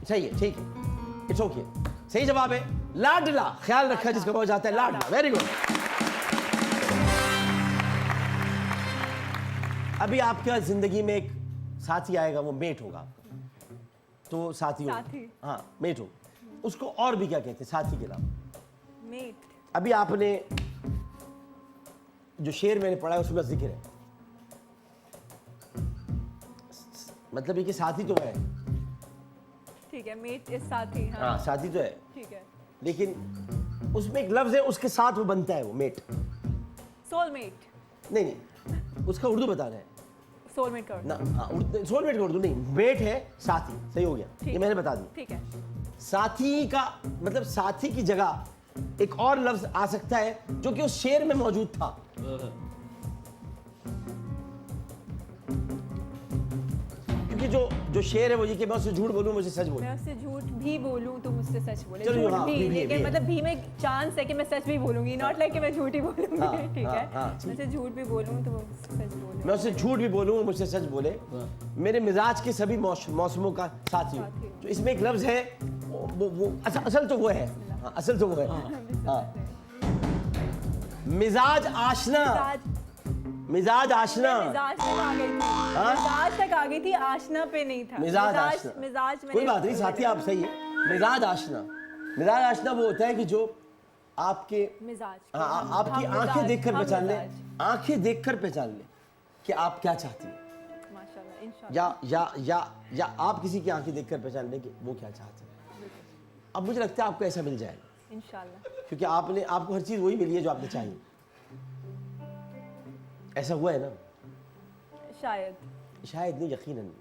सही है, ठीक है, इट्स ओके, सही जवाब है। लाडला, ख्याल रखा जिसका बहुत जाता है, लाडला, वेरी गुड। अभी आपका जिंदगी में एक साथी आएगा, वो मेट होगा आपका, तो साथी होगा। साथी। हाँ, मेट हो, उसको और भी क्या कहते हैं साथी के अलावा? मेट। अभी आपने जो शेर मैंने पढ़ा है उसमें जिक्र है, मतलब ये कि साथी तो है। ठीक है, मेट इस साथी। हाँ हाँ, साथी तो है, ठीक है। लेकिन उसमें एक लफ्ज है, उसके साथ वो बनता है, वो मेट। सोलमेट। नहीं, उसका उर्दू बताना है सोलमेट का ना। हाँ, सोलमेट का उर्दू नहीं, मेट है साथी, सही हो गया, ये मैंने बता दी। ठीक है। साथी का मतलब साथी की जगह एक और लफ्ज आ सकता है जो कि उस शेर में मौजूद था। क्योंकि जो शेर है वो ये कि मैं उससे झूठ बोलूं, मुझे सच बोलूं। मैं उससे झूठ भी बोलूं तो मुझसे सच बोले। चलो, झूठ हाँ, भी, भी है, लेकिन भी है। मतलब भी में चांस है कि मैं सच भी बोलूंगी, नॉट लाइक कि मैं झूठ ही बोलूंगी। हाँ, ठीक हाँ, है। हाँ, मैं उससे झूठ भी बोलूं तो वो सच बोले। मैं उससे झूठ भी बोलूं, वो मुझसे सच बोले। मेरे मिजाज के सभी मौसमों का साथी हूँ। साथी हूँ। तो इसमें एक लफ्ज है, वो असल तो वो है। हाँ, असल तो वो है। हाँ, मिजाज आशना, मिजाज आशना, मिजाज तक आ गई थी, मिजाज तक आ गई थी, आशना पे नहीं था। मिजाज आशना, मिजाज कोई बात नहीं साथी, आप सही है। मिजाज आशना, मिजाज आशना वो होता है कि जो आपके मिजाज आपकी आंखें देखकर पहचान ले, आंखें देखकर पहचान ले कि आप क्या चाहती हैं, माशाल्लाह, इंशाल्लाह। या आप किसी की आंखें देखकर पहचान ले कि वो क्या चाहते हैं। अब मुझे लगता है आपको ऐसा मिल जाएगा इंशाल्लाह, क्योंकि आपको हर चीज़ वही मिली है जो आपने चाहिए। ऐसा हुआ है ना? शायद नहीं, यकीनन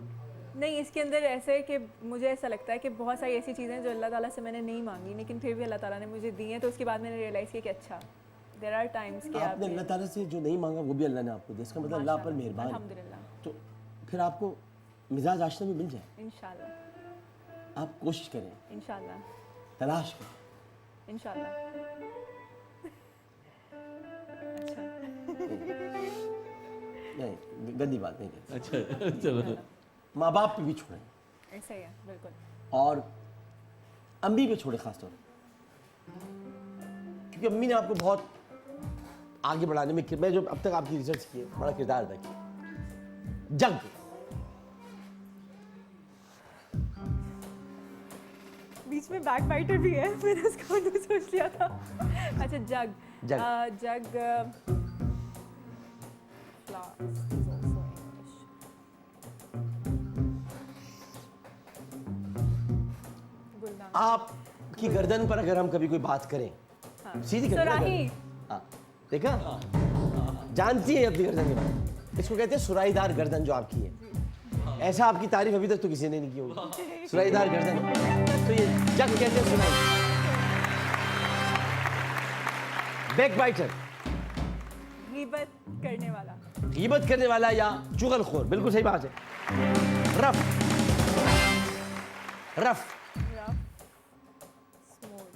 नहीं। इसके अंदर ऐसे है कि मुझे ऐसा लगता है कि बहुत सारी ऐसी चीज़ें हैं जो अल्लाह ताला से मैंने नहीं मांगी, लेकिन फिर भी अल्लाह ताला ने मुझे दी हैं। तो उसके बाद मैंने रियलाइज़ किया कि अच्छा, देयर आर टाइम्स कि आपने अल्लाह ताला से जो नहीं मांगा वो भी अल्लाह ने आपको दिया, इसका मतलब अल्लाह पर मेहरबान है। अल्हम्दुलिल्लाह, तो फिर आपको मिजाज आशना भी मिल जाए। इंशाल्लाह, आप कोशिश करें, इंशाल्लाह, तलाश करें। इंशाल्लाह। अच्छा, नहीं, गंदी बात नहीं कहते। अच्छा चलो, माँ बाप पे भी छोड़ें ऐसा ही है बिल्कुल। और अम्मी पे छोड़े खास तौर पे, क्योंकि अम्मी ने आपको बहुत आगे बढ़ाने में, मैं जो अब तक आपकी रिसर्च की है, बड़ा किरदार अदा किया। जग, बीच में बैक बाइटर भी है, मैंने उसका तो सोच लिया था। अच्छा, जग, जग। जग flowers is also English. गुलदान, आपकी गर्दन पर अगर हम कभी कोई बात करें, हाँ। सीधी गर्दन, सुराही, हाँ, देखा, जानती है अपनी गर्दन के बारे में। इसको कहते हैं सुराहीदार गर्दन जो आपकी है। ऐसा आपकी तारीफ अभी तक तो किसी ने नहीं की होगी, सुराहीदार गर्दन। तो ये जग कहते हैं सुराही। बैकबाइटर, गीबत करने वाला, गीबत करने वाला या चुगलखोर, बिल्कुल सही बात है। रफ, रफ, रफ, स्मूथ,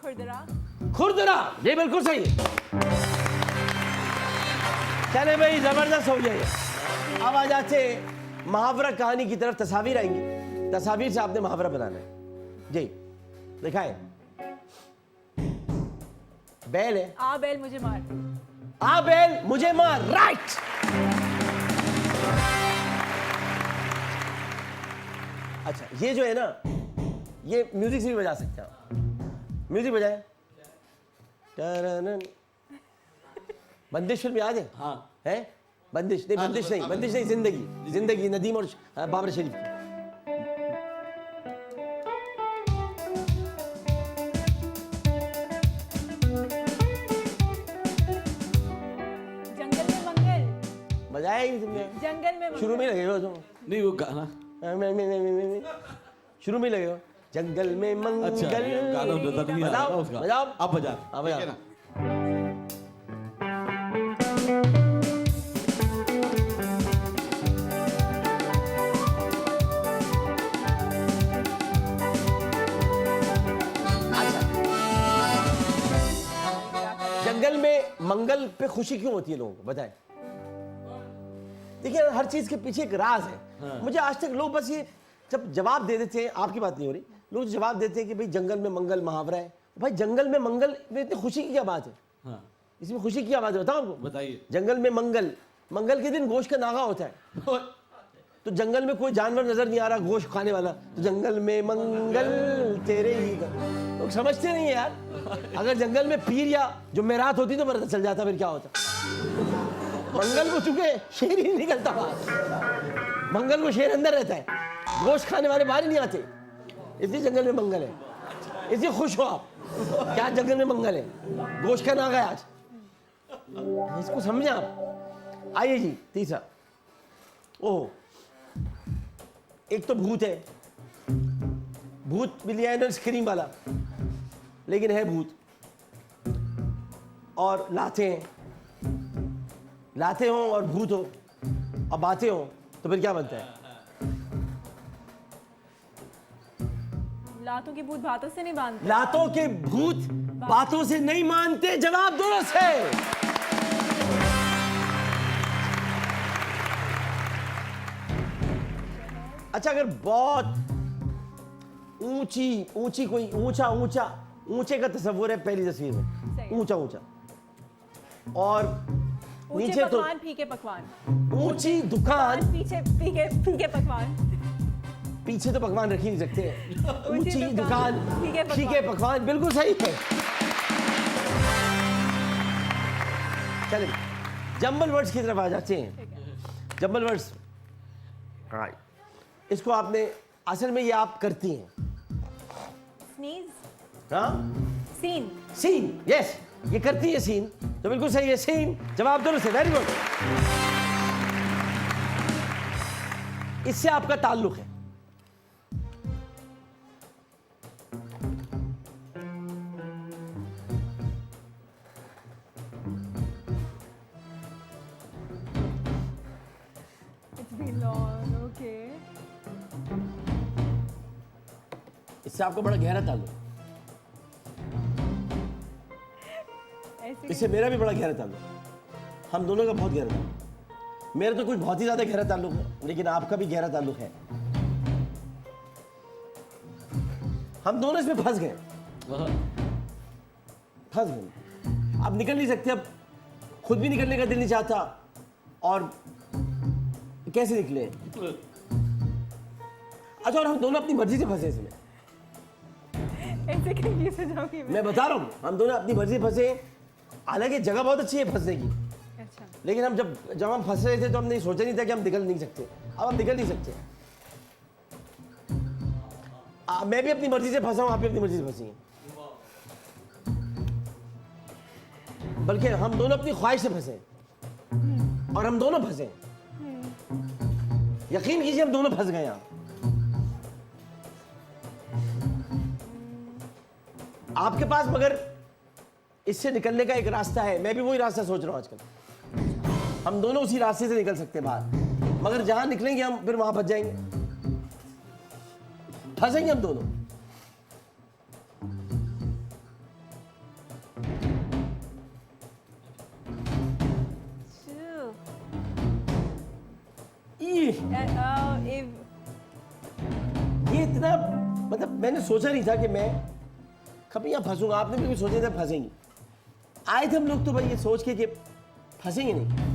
खुरदरा, खुरदरा, ये बिल्कुल सही है। चले भाई, जबरदस्त हो गया ये। अब आ जाते मुहावरा कहानी की तरफ। तस्वीर आएंगी, तस्वीर से आपने मुहावरा बनाना है जी। दिखाए, बैल है, आ बैल मुझे मार, आ बैल मुझे मार, राइट। अच्छा, ये जो है ना, ये म्यूजिक से भी बजा सकते हैं आप। म्यूजिक बजाए, बंदिश फिल्म याद है? हाँ है बंदिश नहीं, बंदिश नहीं, बंदिश नहीं, जिंदगी, जिंदगी, नदीम और बाबर शरीफ की। जंगल में मंगल, बजाया ही तुमने, जंगल में शुरू में लगे हो तुम, नहीं वो गाना, शुरू में लगे हो, जंगल में मंगल। अच्छा गाना बता नहीं आ रहा बजाओ, उसका, बजाओ। आप बजा, हाँ, बजाओ। ठीक है ना? जंगल में मंगल पे खुशी क्यों होती है लोगों को, बताएं। देखिए, हर चीज के पीछे एक राज है। मुझे आज तक लोग बस ये जब जवाब दे देते हैं, आपकी बात नहीं हो रही, लोग जवाब देते हैं कि भाई जंगल में मंगल मुहावरा है। भाई जंगल में मंगल में इतनी खुशी की क्या बात है? हाँ इसमें खुशी की क्या बात है, बताओ आपको। बताइए। जंगल में मंगल, मंगल के दिन गोश्त का नागा होता है। तो जंगल में कोई जानवर नजर नहीं आ रहा गोश्त खाने वाला, तो जंगल में मंगल तेरे ही लोग समझते नहीं है यार। अगर जंगल में पीर या जुमेरात होती तो पता चल जाता फिर क्या होता। मंगल को चूंकि शेर ही निकलता बाहर, मंगल को शेर अंदर रहता है, गोश्त खाने वाले बाहर ही नहीं आते, इसलिए जंगल में मंगल है। इसलिए खुश हो आप क्या जंगल में मंगल है, गोश्त का नागा है आज, इसको समझे आप। आइए जी, तीसरा। ओह, एक तो भूत है, भूत मिलियनर स्क्रीम वाला, लेकिन है भूत, और लाते हैं, लाते हो और भूत हो और बातें हो, तो फिर क्या बनता है? लातों के भूत बातों से नहीं बांधते। लातों के भूत बातों से नहीं मानते, जवाब दुरुस्त है। अच्छा, अगर बहुत ऊंची ऊंची कोई ऊंचा ऊंचा ऊंचे का तस्वुर है पहली तस्वीर में, सही। ऊंचा ऊंचा, और ऊंचे नीचे तो पकवान फीके पकवान, ऊंची दुकान, पीछे फीके फीके पकवान, पीछे तो पकवान रख ही नहीं सकते, ऊंची दुकान, दुकान फीके पकवान। फीके पकवान, बिल्कुल सही है। चलिए जंबल वर्ड्स की तरफ आ जाते हैं। जंबल वर्ड्स, हाँ, इसको आपने असल में ये आप करती हैं, स्नीज, हाँ, सीन, सीन, यस, ये करती है सीन, तो बिल्कुल सही है, सीन। जवाब दोनों से, वेरी गुड। इससे आपका ताल्लुक है। it's been long, okay. इससे आपको बड़ा गहरा ताल्लुक है। ऐसे इससे मेरा भी बड़ा गहरा ताल्लुक है। हम दोनों का बहुत गहरा ताल्लुक है। मेरा तो कुछ बहुत ही ज्यादा गहरा ताल्लुक है, लेकिन आपका भी गहरा ताल्लुक है। हम दोनों इसमें फंस गए, फंस गए। अब निकल नहीं सकते, अब खुद भी निकलने का दिल नहीं चाहता, और कैसे निकले? अच्छा, और हम दोनों अपनी मर्जी से फंसे इसमें। ऐसे कंफ्यूज हो जाऊंगी मैं। मैं बता रहा हूँ, हम दोनों अपनी मर्जी से फंसे। हालांकि जगह बहुत अच्छी है फंसने की, अच्छा, लेकिन हम जब हम फंस रहे थे तो हमने सोचा नहीं था कि हम निकल नहीं सकते। अब हम निकल नहीं सकते। मैं भी अपनी मर्जी से फंसा हूं, आप भी अपनी मर्जी से फंसी हैं, बल्कि हम दोनों अपनी ख्वाहिश से फंसे हैं। और हम दोनों फंसे हैं। यकीन कीजिए, हम दोनों फंस गए यहाँ। आपके पास मगर इससे निकलने का एक रास्ता है। मैं भी वही रास्ता सोच रहा हूं आजकल। हम दोनों उसी रास्ते से निकल सकते हैं बाहर, मगर जहां निकलेंगे हम फिर वहां फंस जाएंगे, फंसेंगे हम दोनों। Chill. ये इतना, मतलब मैंने सोचा नहीं था कि मैं कभी यहाँ फंसूंगा। आपने भी सोचा था फंसेंगी। आए थे हम लोग तो भाई ये सोच के कि फंसेंगे नहीं।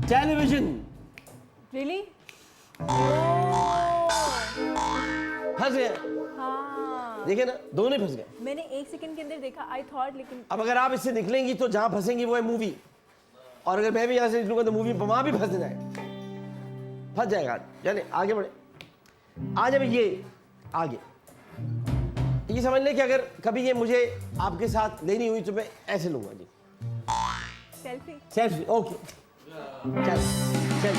Television, Really? फंस गए। हाँ, देखिए ना, दोनों ही फंस गए। मैंने 1 सेकंड के अंदर देखा, I thought, लेकिन अब अगर आप इससे निकलेंगी तो जहां फंसेंगी वो है मूवी, और अगर मैं भी यहां से निकलूंगा तो मूवी वहां भी फंस जाएगा, फंस जाएगा। चले आगे बढ़े। आज अब ये आगे ये समझ लें कि अगर कभी ये मुझे आपके साथ लेनी हुई तो मैं ऐसे लूंगा जी, सेल्फी। सेल्फी। ओके, चल चल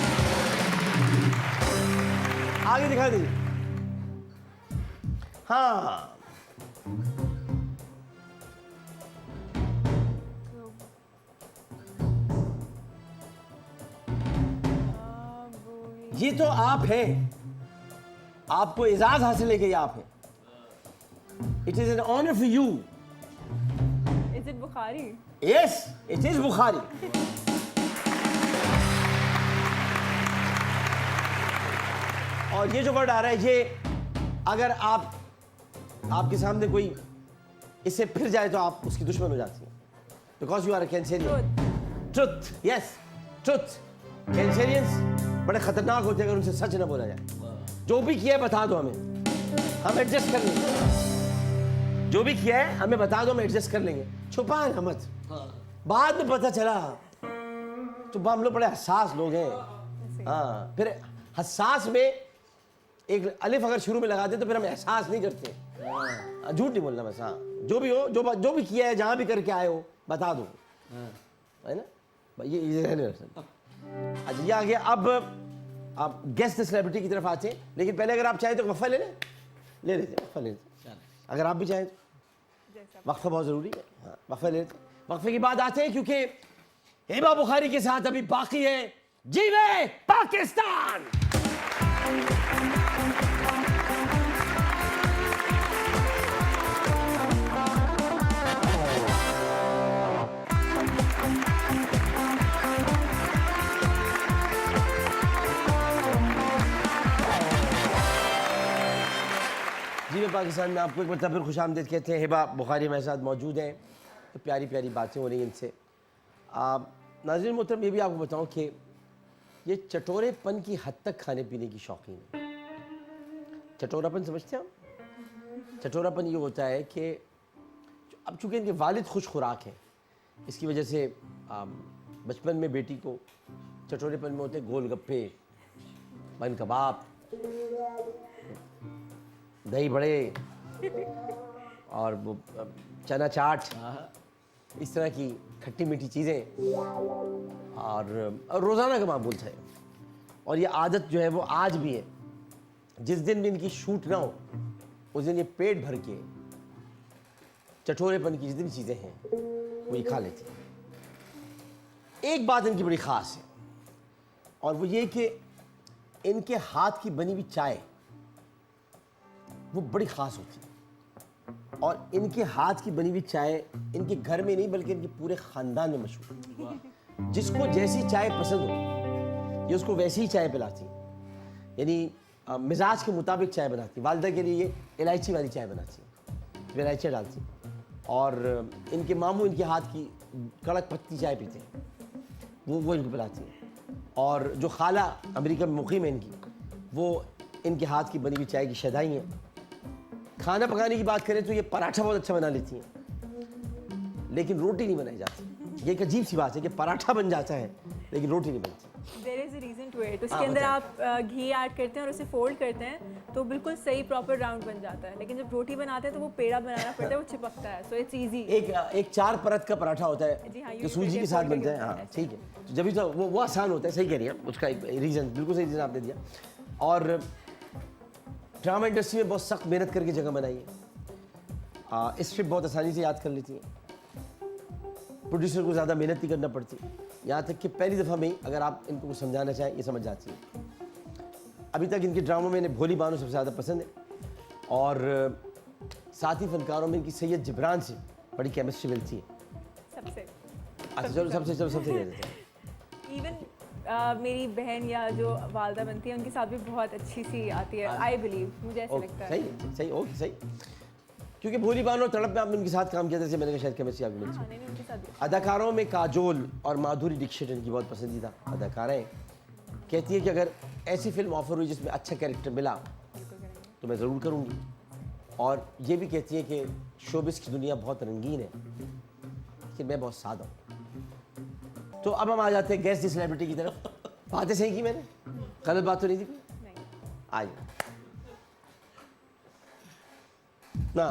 आगे दिखा दीजिए। हाँ, ये तो आप हैं, आपको एजाज हासिल है कि ये आप हैं। It is an honour for you. Is it Bukhari? Yes, it is Bukhari. और ये जो वर्ड आ रहा है, ये अगर आपके सामने कोई इससे फिर जाए तो आप उसकी दुश्मन हो जाती हैं, because you are a Cancerian. Truth, yes, truth. Cancerians बड़े खतरनाक होते हैं अगर उनसे सच ना बोला जाए। जो भी किया है बता दो हमें, हम एडजस्ट कर लेंगे। जो भी किया है हमें बता दो, हम एडजस्ट कर लेंगे। छुपाना मत, बाद में पता चला तो हम लोग बड़े हसास लोग हैं। हाँ, फिर हसास में एक अलिफ अगर शुरू में लगा दे तो फिर हम एहसास नहीं करते। झूठ नहीं बोलना बस। हाँ, जो भी हो, जो भी किया है, जहां भी करके आए हो, बता दो, है ना। ये रहने। अच्छा, ये आ गया। अब आप गेस्ट सेलिब्रिटी की तरफ आते हैं, लेकिन पहले अगर आप चाहें तो वक्फा ले लेते, वक्फा ले लेते। अगर आप भी चाहें तो वक्फा बहुत जरूरी है। हाँ, वक्फा ले लेते। वक्फे की बात आते हैं क्योंकि हिबा बुखारी के साथ अभी बाकी है जीवे पाकिस्तान। पाकिस्तान में आपको एक मतलब फिर खुशामदीद कहते हैं। हिबा बुखारी हमारे साथ मौजूद हैं, तो प्यारी प्यारी बातें हो रही हैं इनसे। नाज़रीन मोहतरम, ये भी आपको बताऊं कि ये चटोरेपन की हद तक खाने पीने की शौकीन है। चटोरापन समझते हैं आप? चटोरापन ये होता है कि अब चूँकि इनके वालिद खुश खुराक हैं, इसकी वजह से बचपन में बेटी को चटोरेपन में होते गोलगप्पे, बन कबाब, दही बड़े और वो चना चाट, इस तरह की खट्टी मीठी चीज़ें और रोज़ाना का मामूल है। और ये आदत जो है वो आज भी है। जिस दिन भी इनकी शूट ना हो उस दिन ये पेट भर के चटोरेपन की जितनी भी चीज़ें हैं वो ये खा लेती हैं। एक बात इनकी बड़ी ख़ास है और वो ये कि इनके हाथ की बनी हुई चाय वो बड़ी ख़ास होती है। और इनके हाथ की बनी हुई चाय इनके घर में नहीं बल्कि इनके पूरे ख़ानदान में मशहूर है। जिसको जैसी चाय पसंद हो ये उसको वैसी ही चाय पिलाती है, यानी मिजाज के मुताबिक चाय बनाती है। वालिदा के लिए ये इलायची वाली चाय बनाती है, इलायची डालती है। और इनके मामू इनके हाथ की कड़क पत्ती चाय पीते हैं, वो इनको पिलाती है। और जो खाला अमेरिका में मुकीम है इनकी, वो इनके हाथ की बनी हुई चाय की शदाई हैं। खाना पकाने की बात करें तो ये पराठा बहुत अच्छा बना लेती हैं, लेकिन रोटी नहीं बनाई जाती। ये एक अजीब सी बात है कि पराठा बन जाता है लेकिन रोटी नहीं बनती। There is a reason to it. उसके अंदर आप घी ऐड करते हैं और उसे फोल्ड करते हैं तो बिल्कुल सही प्रॉपर राउंड बन जाता है। लेकिन जब रोटी बनाते हैं तो वो पेड़ा बनाना पड़ता है, वो चिपकता है। So it's easy. एक 4 परत का पराठा होता जी हाँ, है जो सूजी के साथ बनता है। हाँ ठीक है, तो जब भी तो वो आसान होता है। सही कह रही हैं, उसका एक रीज़न, बिल्कुल सही रीज़न आपने दिया। और ड्रामा इंडस्ट्री में बहुत सख्त मेहनत करके जगह बनाई है। स्क्रिप्ट बहुत आसानी से याद कर लेती हैं, प्रोड्यूसर को ज़्यादा मेहनत नहीं करना पड़ती। यहाँ तक कि पहली दफ़ा में ही अगर आप इनको कुछ समझाना चाहें ये समझ जाती है। अभी तक इनके ड्रामों में इन्हें भोली बानो सबसे ज़्यादा पसंद है। और साथी फनकारों में इनकी सैयद जिब्रान से बड़ी केमिस्ट्री मिलती है। सबसे अच्छा चलो सबसे कह देते हैं। इवन मेरी बहन या जो वालदा बनती है उनके साथ भी बहुत अच्छी सी आती है। आई बिलीव, मुझे ऐसा लगता है। सही ओके सही, क्योंकि भोली बानो तड़प में आपने उनके साथ काम किया, जैसे मैंने कहा शायद केमिस्ट्री आपको मिलती है। नहीं, उनके साथ भी। अदाकारों में काजोल और माधुरी दीक्षित इनकी बहुत पसंदीदा अदाकारा हैं। कहती है कि अगर ऐसी फिल्म ऑफर हुई जिसमें अच्छा कैरेक्टर मिला तो मैं ज़रूर करूँगी। और ये भी कहती है कि शोबिस की दुनिया बहुत रंगीन है लेकिन मैं बहुत सादा हूँ। तो अब हम आ जाते हैं गेस्ट दी सेलिब्रिटी की तरफ। बातें सही की मैंने, गलत बात तो नहीं थी नहीं। आज ना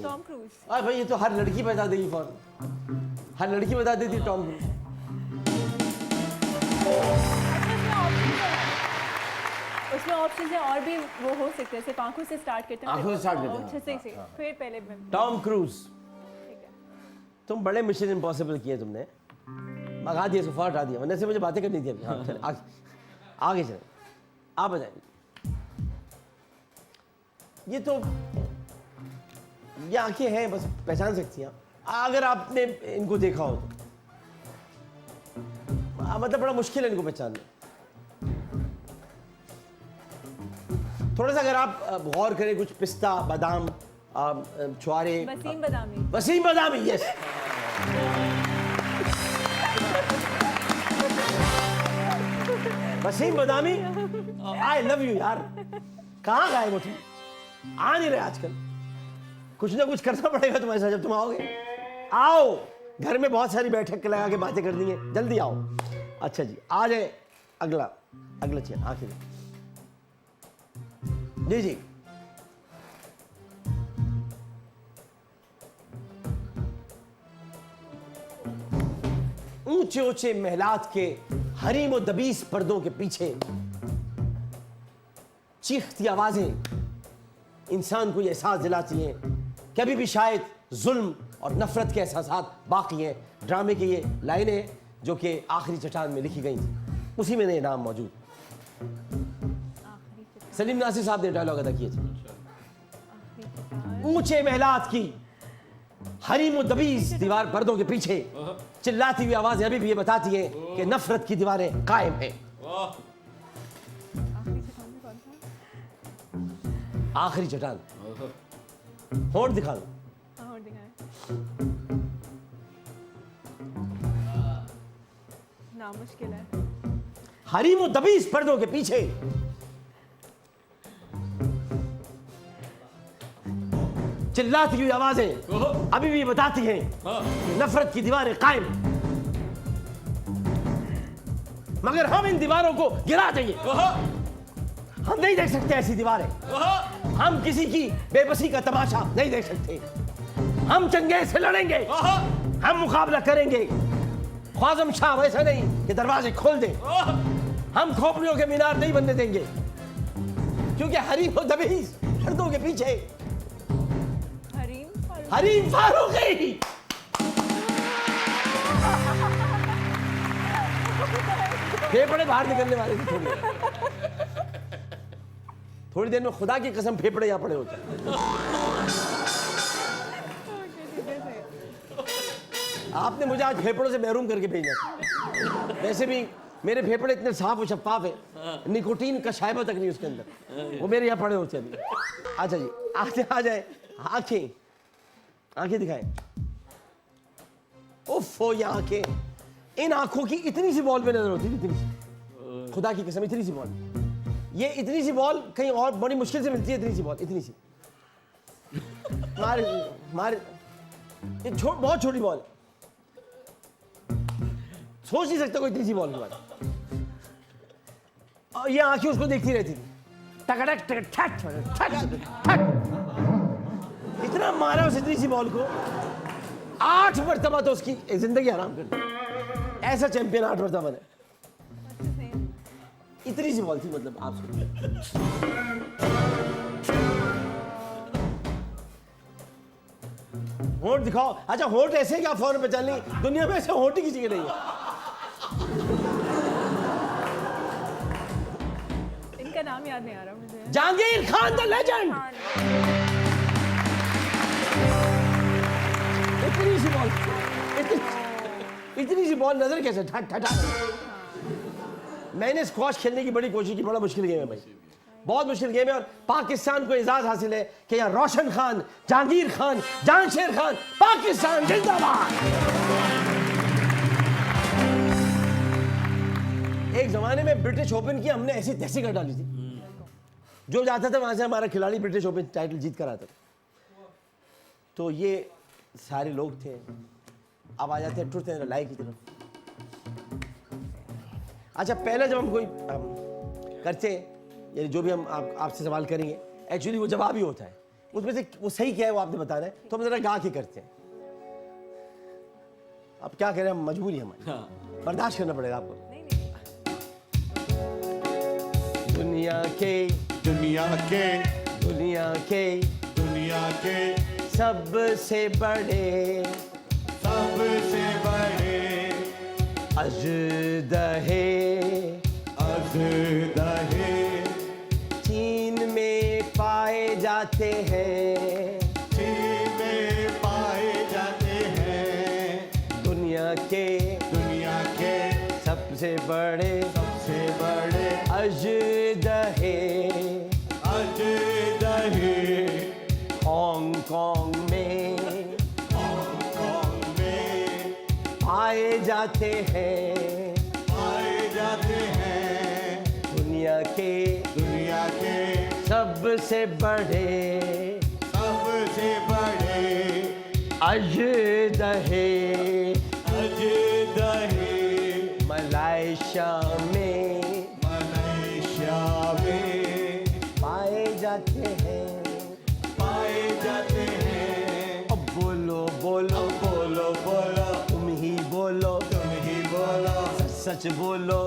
टॉम क्रूज। अरे भाई ये तो हर लड़की बता देगी फौरन, हर लड़की बता देती है टॉम क्रूज। उसमें ऑप्शन है और भी वो हो सकते हैं। सिर्फ आंखों से स्टार्ट करते हैं, आंखों से start करते हैं, अच्छे से फिर पहले टॉम क्रूज। ठीक है। तुम बड़े मिशन इम्पॉसिबल किए तुमने, भगा दिया, सुफा हटा दिया। वरना से मुझे बातें करनी थी अभी। हाँ चल आगे चले, आप बताइए। ये तो ये आंखें हैं, बस पहचान सकती हैं अगर आपने इनको देखा हो तो। मतलब बड़ा मुश्किल है इनको पहचानना। थोड़ा सा अगर आप गौर करें, कुछ पिस्ता, बादाम, छुआरे। Wasim Badami. Wasim Badami, yes. Wasim Badami, I love you यार। कहाँ गायब हो तुम? आ नहीं रहे आजकल। कुछ ना कुछ करना पड़ेगा तुम्हारे साथ जब तुम आओगे। आओ, घर में बहुत सारी बैठक लगा के बातें कर दी हैं, जल्दी आओ। अच्छा जी, आ जाए अगला चेयर। आखिर जी जी, ऊंचे ऊंचे महलात के हरीम व दबीस पर्दों के पीछे चीखती आवाजें इंसान को ये एहसास दिलाती हैं कि अभी भी शायद जुल्म और नफरत के एहसासात बाकी हैं। ड्रामे की ये लाइनें जो कि आखिरी चट्टान में लिखी गई थी, उसी में ये नाम मौजूद। सलीम नासिर साहब ने डायलॉग अदा किए थे। ऊंचे महलात की हरीम दबीस दीवार पर्दों के पीछे चिल्लाती हुई आवाजें अभी भी ये बताती हैं कि नफरत की दीवारें कायम हैं। आखिरी चट्टान होंठ दिखा दो। हाँ और दिखाएं। ना मुश्किल है। हरीम व दबीस पर्दों के पीछे चिल्लाती हुई आवाजें अभी भी बताती हैं कि नफरत की दीवारें कायम, मगर हम इन दीवारों को गिरा देंगे। हम नहीं देख सकते ऐसी दीवारें। हम किसी की बेबसी का तमाशा नहीं देख सकते। हम चंगेज से लड़ेंगे। हम मुकाबला करेंगे। ख्वाजम शाह वैसा नहीं कि दरवाजे खोल दे। हम खोपड़ियों के मीनार नहीं बनने देंगे, क्योंकि हरीम व दबीस पर्दों के पीछे हरीम फारूकी। फेफड़े बाहर निकलने वाले थे थोड़ी देर में खुदा की कसम फेफड़े यहाँ पड़े होते हैं। आपने मुझे आज फेफड़ों से महरूम करके भेजा था। वैसे भी मेरे फेफड़े इतने साफ और शफाफ है, निकोटीन का शायबा तक नहीं उसके अंदर, वो मेरे यहाँ पड़े होते हैं। अच्छा जी, आ जाए। आंखें आंखें दिखाएं। उफ़, ये आंखें, इन आंखों की इतनी सी बॉल पे नजर होती है, इतनी सी, खुदा की कसम, इतनी सी बॉल। ये इतनी सी बॉल कहीं और बड़ी मुश्किल से मिलती है। इतनी सी बॉल, इतनी सी मार ये बहुत छोटी बॉल, सोच नहीं सकता कोई इतनी सी बॉल के बाद। और ये आंखें उसको देखती रहती थी, टकटक टक ठक ठक। इतना मारा उस इतनी सी बॉल को, 8 मरतबा तो उसकी जिंदगी आराम कर दी। ऐसा चैंपियन 8 मरतबा बने। इतनी सी बॉल थी, मतलब आप होंठ दिखाओ। अच्छा, होंठ ऐसे क्या फौरन पहचान ली? दुनिया में ऐसे होंठ ही किसी के नहीं है। इनका नाम याद नहीं आ रहा मुझे। Jahangir Khan the legend. इतनी सी बॉल, इतनी सी बॉल नजर कैसे ठट ठट। मैंने स्क्वॉश खेलने की बड़ी कोशिश की, बड़ा मुश्किल गेम है भाई, बहुत मुश्किल गेम है। और पाकिस्तान को एजाज हासिल है कि यहाँ रोशन खान, जहांगीर खान, जहांशेर खान, पाकिस्तान जिंदाबाद। एक जमाने में ब्रिटिश ओपन की हमने ऐसी तैसी कर डाली थी, जो जाता था वहां से हमारा खिलाड़ी ब्रिटिश ओपन टाइटल जीत कर आता था। तो ये सारे लोग थे। अब आ जाते हैं ट्रुथ एंड लाई की तरफ। अच्छा, पहले जब हम कोई करते हैं, यानी जो भी हम आपसे सवाल करेंगे, एक्चुअली वो जवाब ही होता है, उसमें से वो सही क्या है वो आपने बताना है। तो हम जरा गा के करते हैं। अब क्या करें, हम मजबूरी हमारी, बर्दाश्त करना पड़ेगा आपको। दुनिया के दुनिया के दुनिया के दुनिया के सबसे बड़े अजदहे चीन में पाए जाते हैं। दुनिया के सबसे बड़े अजदहे हांगकांग में पाए जाते हैं। दुनिया के सबसे बड़े अजदहे मलेशिया में पाए जाते हैं। अब बोलो बोलो बोलो बोलो, तुम ही बोलो सच बोलो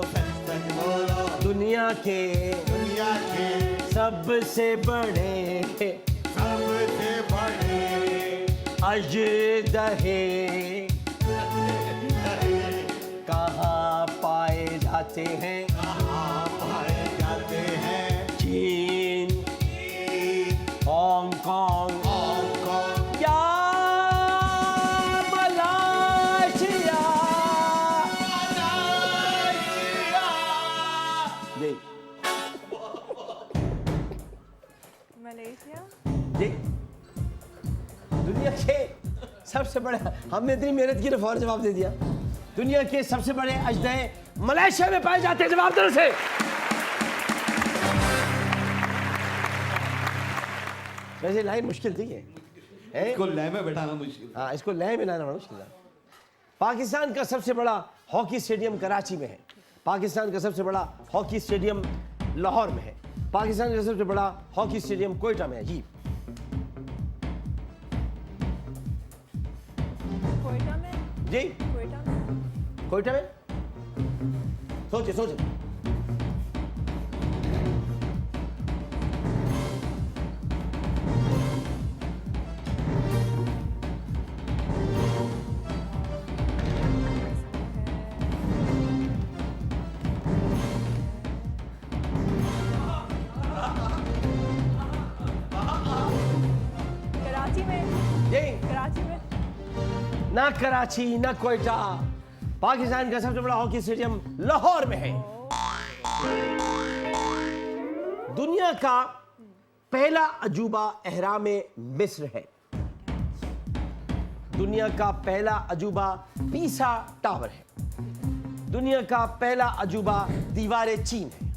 दुनिया के सबसे बड़े अजदहे कहाँ पाए जाते हैं? चीन, हांगकांग या मलेशिया। जी मलेशिया। जी, सबसे बड़े, हमने इतनी मेहनत की, फौरन जवाब दे दिया। दुनिया के सबसे बड़े अजदहे मलेशिया में पाए जाते हैं। जवाब दो से। वैसे लाइन मुश्किल थी ये, इसको लय में बैठाना मुश्किल। हाँ, इसको लय में लाना मुश्किल है। पाकिस्तान का सबसे बड़ा हॉकी स्टेडियम कराची में है। पाकिस्तान का सबसे बड़ा हॉकी स्टेडियम लाहौर में है। पाकिस्तान का सबसे बड़ा हॉकी स्टेडियम कोयटा में है। जी, कोयटा में। जी, कोयटा में। कोयटा में। सोचे सोचे। कराची में। जी, कराची में। ना कराची ना कोयटा, पाकिस्तान का सबसे बड़ा हॉकी स्टेडियम लाहौर में है। दुनिया का पहला अजूबा अहराम मिस्र है। दुनिया का पहला अजूबा पीसा टावर है। दुनिया का पहला अजूबा दीवार चीन है।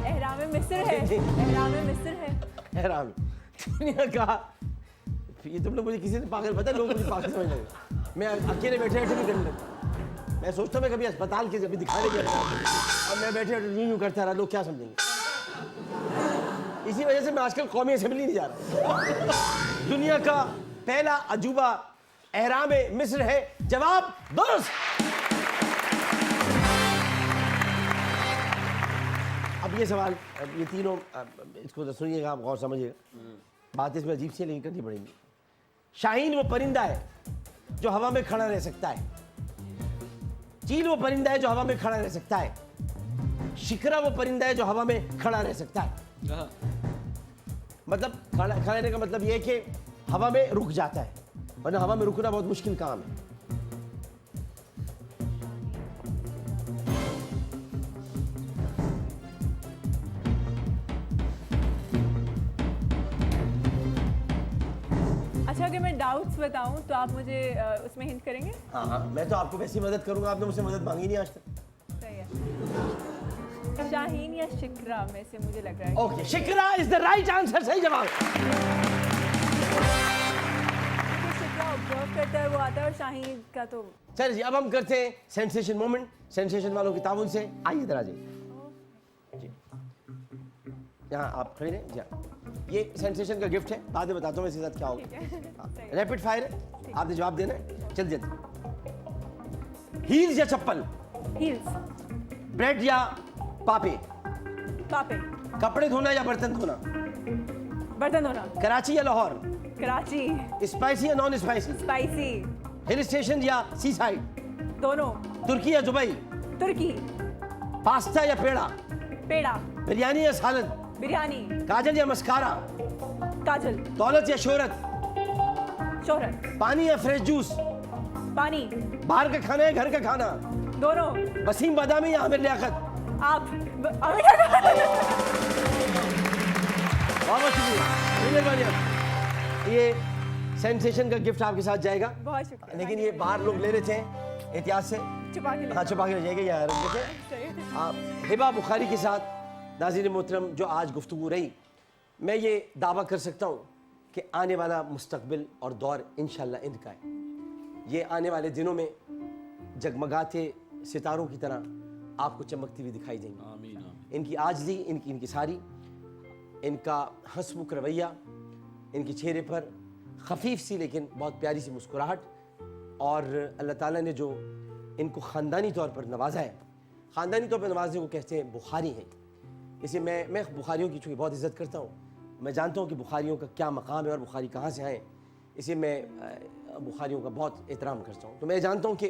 एहराम मिस्र है। एहराम मिस्र है। हैरान दुनिया का, ये तुम लोग मुझे किसी ने पागल, पता है लोग मुझे पागल समझ लगे। मैं अकेले बैठे बैठे भी करने लगा। मैं सोचता हूँ मैं कभी अस्पताल के अभी दिखाने गया और मैं बैठे बैठे यूं करता रहा, लोग क्या समझेंगे। इसी वजह से मैं आजकल कौमी असेंबली नहीं जा रहा। दुनिया का पहला अजूबा एहराम मिस्र है। जवाब दुरुस्त। अब ये सवाल, ये तीनों, इसको तो सुनिएगा, आप गौर समझिएगा। बात इसमें अजीब सी है लेकिन करनी पड़ेगी। शाहीन वो परिंदा है जो हवा में खड़ा रह सकता है। चील वो परिंदा है जो हवा में खड़ा रह सकता है। शिकरा वो परिंदा है जो हवा में खड़ा रह सकता है। मतलब खड़ा रहने का मतलब ये है कि हवा में रुक जाता है, वरना हवा में रुकना बहुत मुश्किल काम है। अच्छा, अगर मैं डाउट्स बताऊं तो आप मुझे उसमें हिंट करेंगे? हाँ हाँ, मैं तो आपको वैसी मदद करूंगा, आपने मुझसे मदद मांगी नहीं आज तक। सही है। शाहीन या शिकरा में से मुझे लग रहा है। Okay, shikra is the right answer. सही जवाब। शिकरा ऑब्जर्व करता है, वो आता है, और शाहीन का तो। चलिए जी, अब हम करते हैं सेंसेशन मोमेंट, सेंसेशन वालों की ताउन से। आइए इधर आ जाइए जी, यहाँ आप खड़े रहें जी। हाँ, ये सेंसेशन का गिफ्ट है, बाद में बताता हूँ इसके साथ क्या होगा। रैपिड फायर है, आपने जवाब देना है। जल्दी जल्दी। हील्स या चप्पल? हील्स। ब्रेड या पापे? पापे। कपड़े धोना या बर्तन धोना? बर्तन धोना। कराची या लाहौर? कराची। स्पाइसी या non spicy? Spicy. Hill station या सी साइड? दोनों। तुर्की या दुबई? तुर्की। पास्ता या पेड़ा? पेड़ा। बिरयानी या सालन? बिरयानी। काजल या मस्कारा? काजल। दौलत या शोहरत? शोहरत। पानी या फ्रेश जूस? पानी। बाहर का खाना या घर का खाना? दोनों। वसीम बादामी या आमिर लियाकत? आप। बहुत शुक्रिया, मेहरबानी। ये सेंसेशन का गिफ्ट आपके साथ जाएगा, बहुत शुक्रिया। लेकिन ये बाहर लोग ले रहे थे एहतियात से। छुपा के। हाँ, छुपा के रह जाएगा यहाँ रख देते। आप हिबा बुखारी के साथ नाज़रीन मोहतरम जो आज गुफ्तगू रही, मैं ये दावा कर सकता हूँ कि आने वाला मुस्तकबिल और दौर इंशाल्लाह इनका है। ये आने वाले दिनों में जगमगाते सितारों की तरह आपको चमकती हुई दिखाई देंगी। आमीन आमीन। इनकी आजली, इनकी सारी, इनका हंसमुख रवैया, इनके चेहरे पर खफीफ सी लेकिन बहुत प्यारी सी मुस्कुराहट, और अल्लाह ताला ने जो इनको ख़ानदानी तौर पर नवाजा है, ख़ानदानी तौर पर नवाजने को कहते हैं बुखारी हैं। इसे मैं बुखारियों की चूँकि बहुत इज़्ज़त करता हूँ, मैं जानता हूँ कि बुखारियों का क्या मकाम है और बुखारी कहाँ से आए, इसे मैं बुखारियों का बहुत एहतराम करता हूँ। तो मैं जानता हूँ कि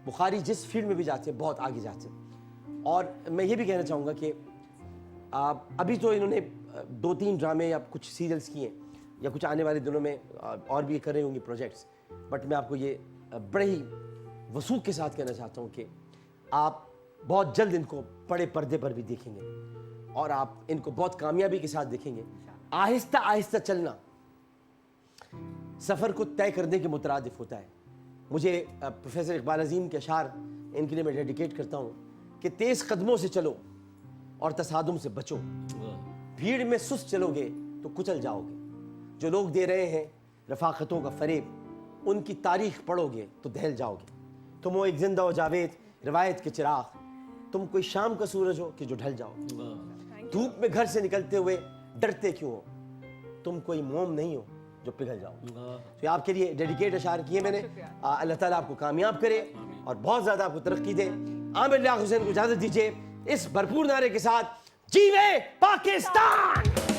बुखारी जिस फील्ड में भी जाते हैं बहुत आगे जाते हैं। और मैं ये भी कहना चाहूँगा कि अभी तो इन्होंने 2-3 ड्रामे या कुछ सीरियल्स किए या कुछ आने वाले दिनों में और भी कर रहे होंगे प्रोजेक्ट्स, बट मैं आपको ये बड़े ही वसूख के साथ कहना चाहता हूँ कि आप बहुत जल्द इनको बड़े पर्दे पर भी देखेंगे और आप इनको बहुत कामयाबी के साथ देखेंगे। आहिस्ता आहिस्ता चलना सफ़र को तय करने के मुतरादिफ होता है। मुझे प्रोफेसर इकबाल अज़ीम के अशार इनके लिए मैं डेडिकेट करता हूँ कि तेज़ कदमों से चलो और तसादुम से बचो। भीड़ में सुस्त चलोगे तो कुचल जाओगे। जो लोग दे रहे हैं रफ़ाक़तों का फ़रेब, उनकी तारीख़ पढ़ोगे तो दहल जाओगे। तुम हो एक जिंदा व जावेद रिवायत के चिराग, तुम कोई शाम का सूरज हो कि जो ढल जाओगे। धूप में घर से निकलते हुए डरते क्यों हो, तुम कोई मोम नहीं हो जो पिघल जाओ। तो आपके लिए डेडिकेट अशार किए मैंने। अल्लाह ताला आपको कामयाब करे और बहुत ज़्यादा आपको तरक्की दे। आमिर लियाक़त हुसैन को इजाज़त दीजिए इस भरपूर नारे के साथ, जीवे पाकिस्तान।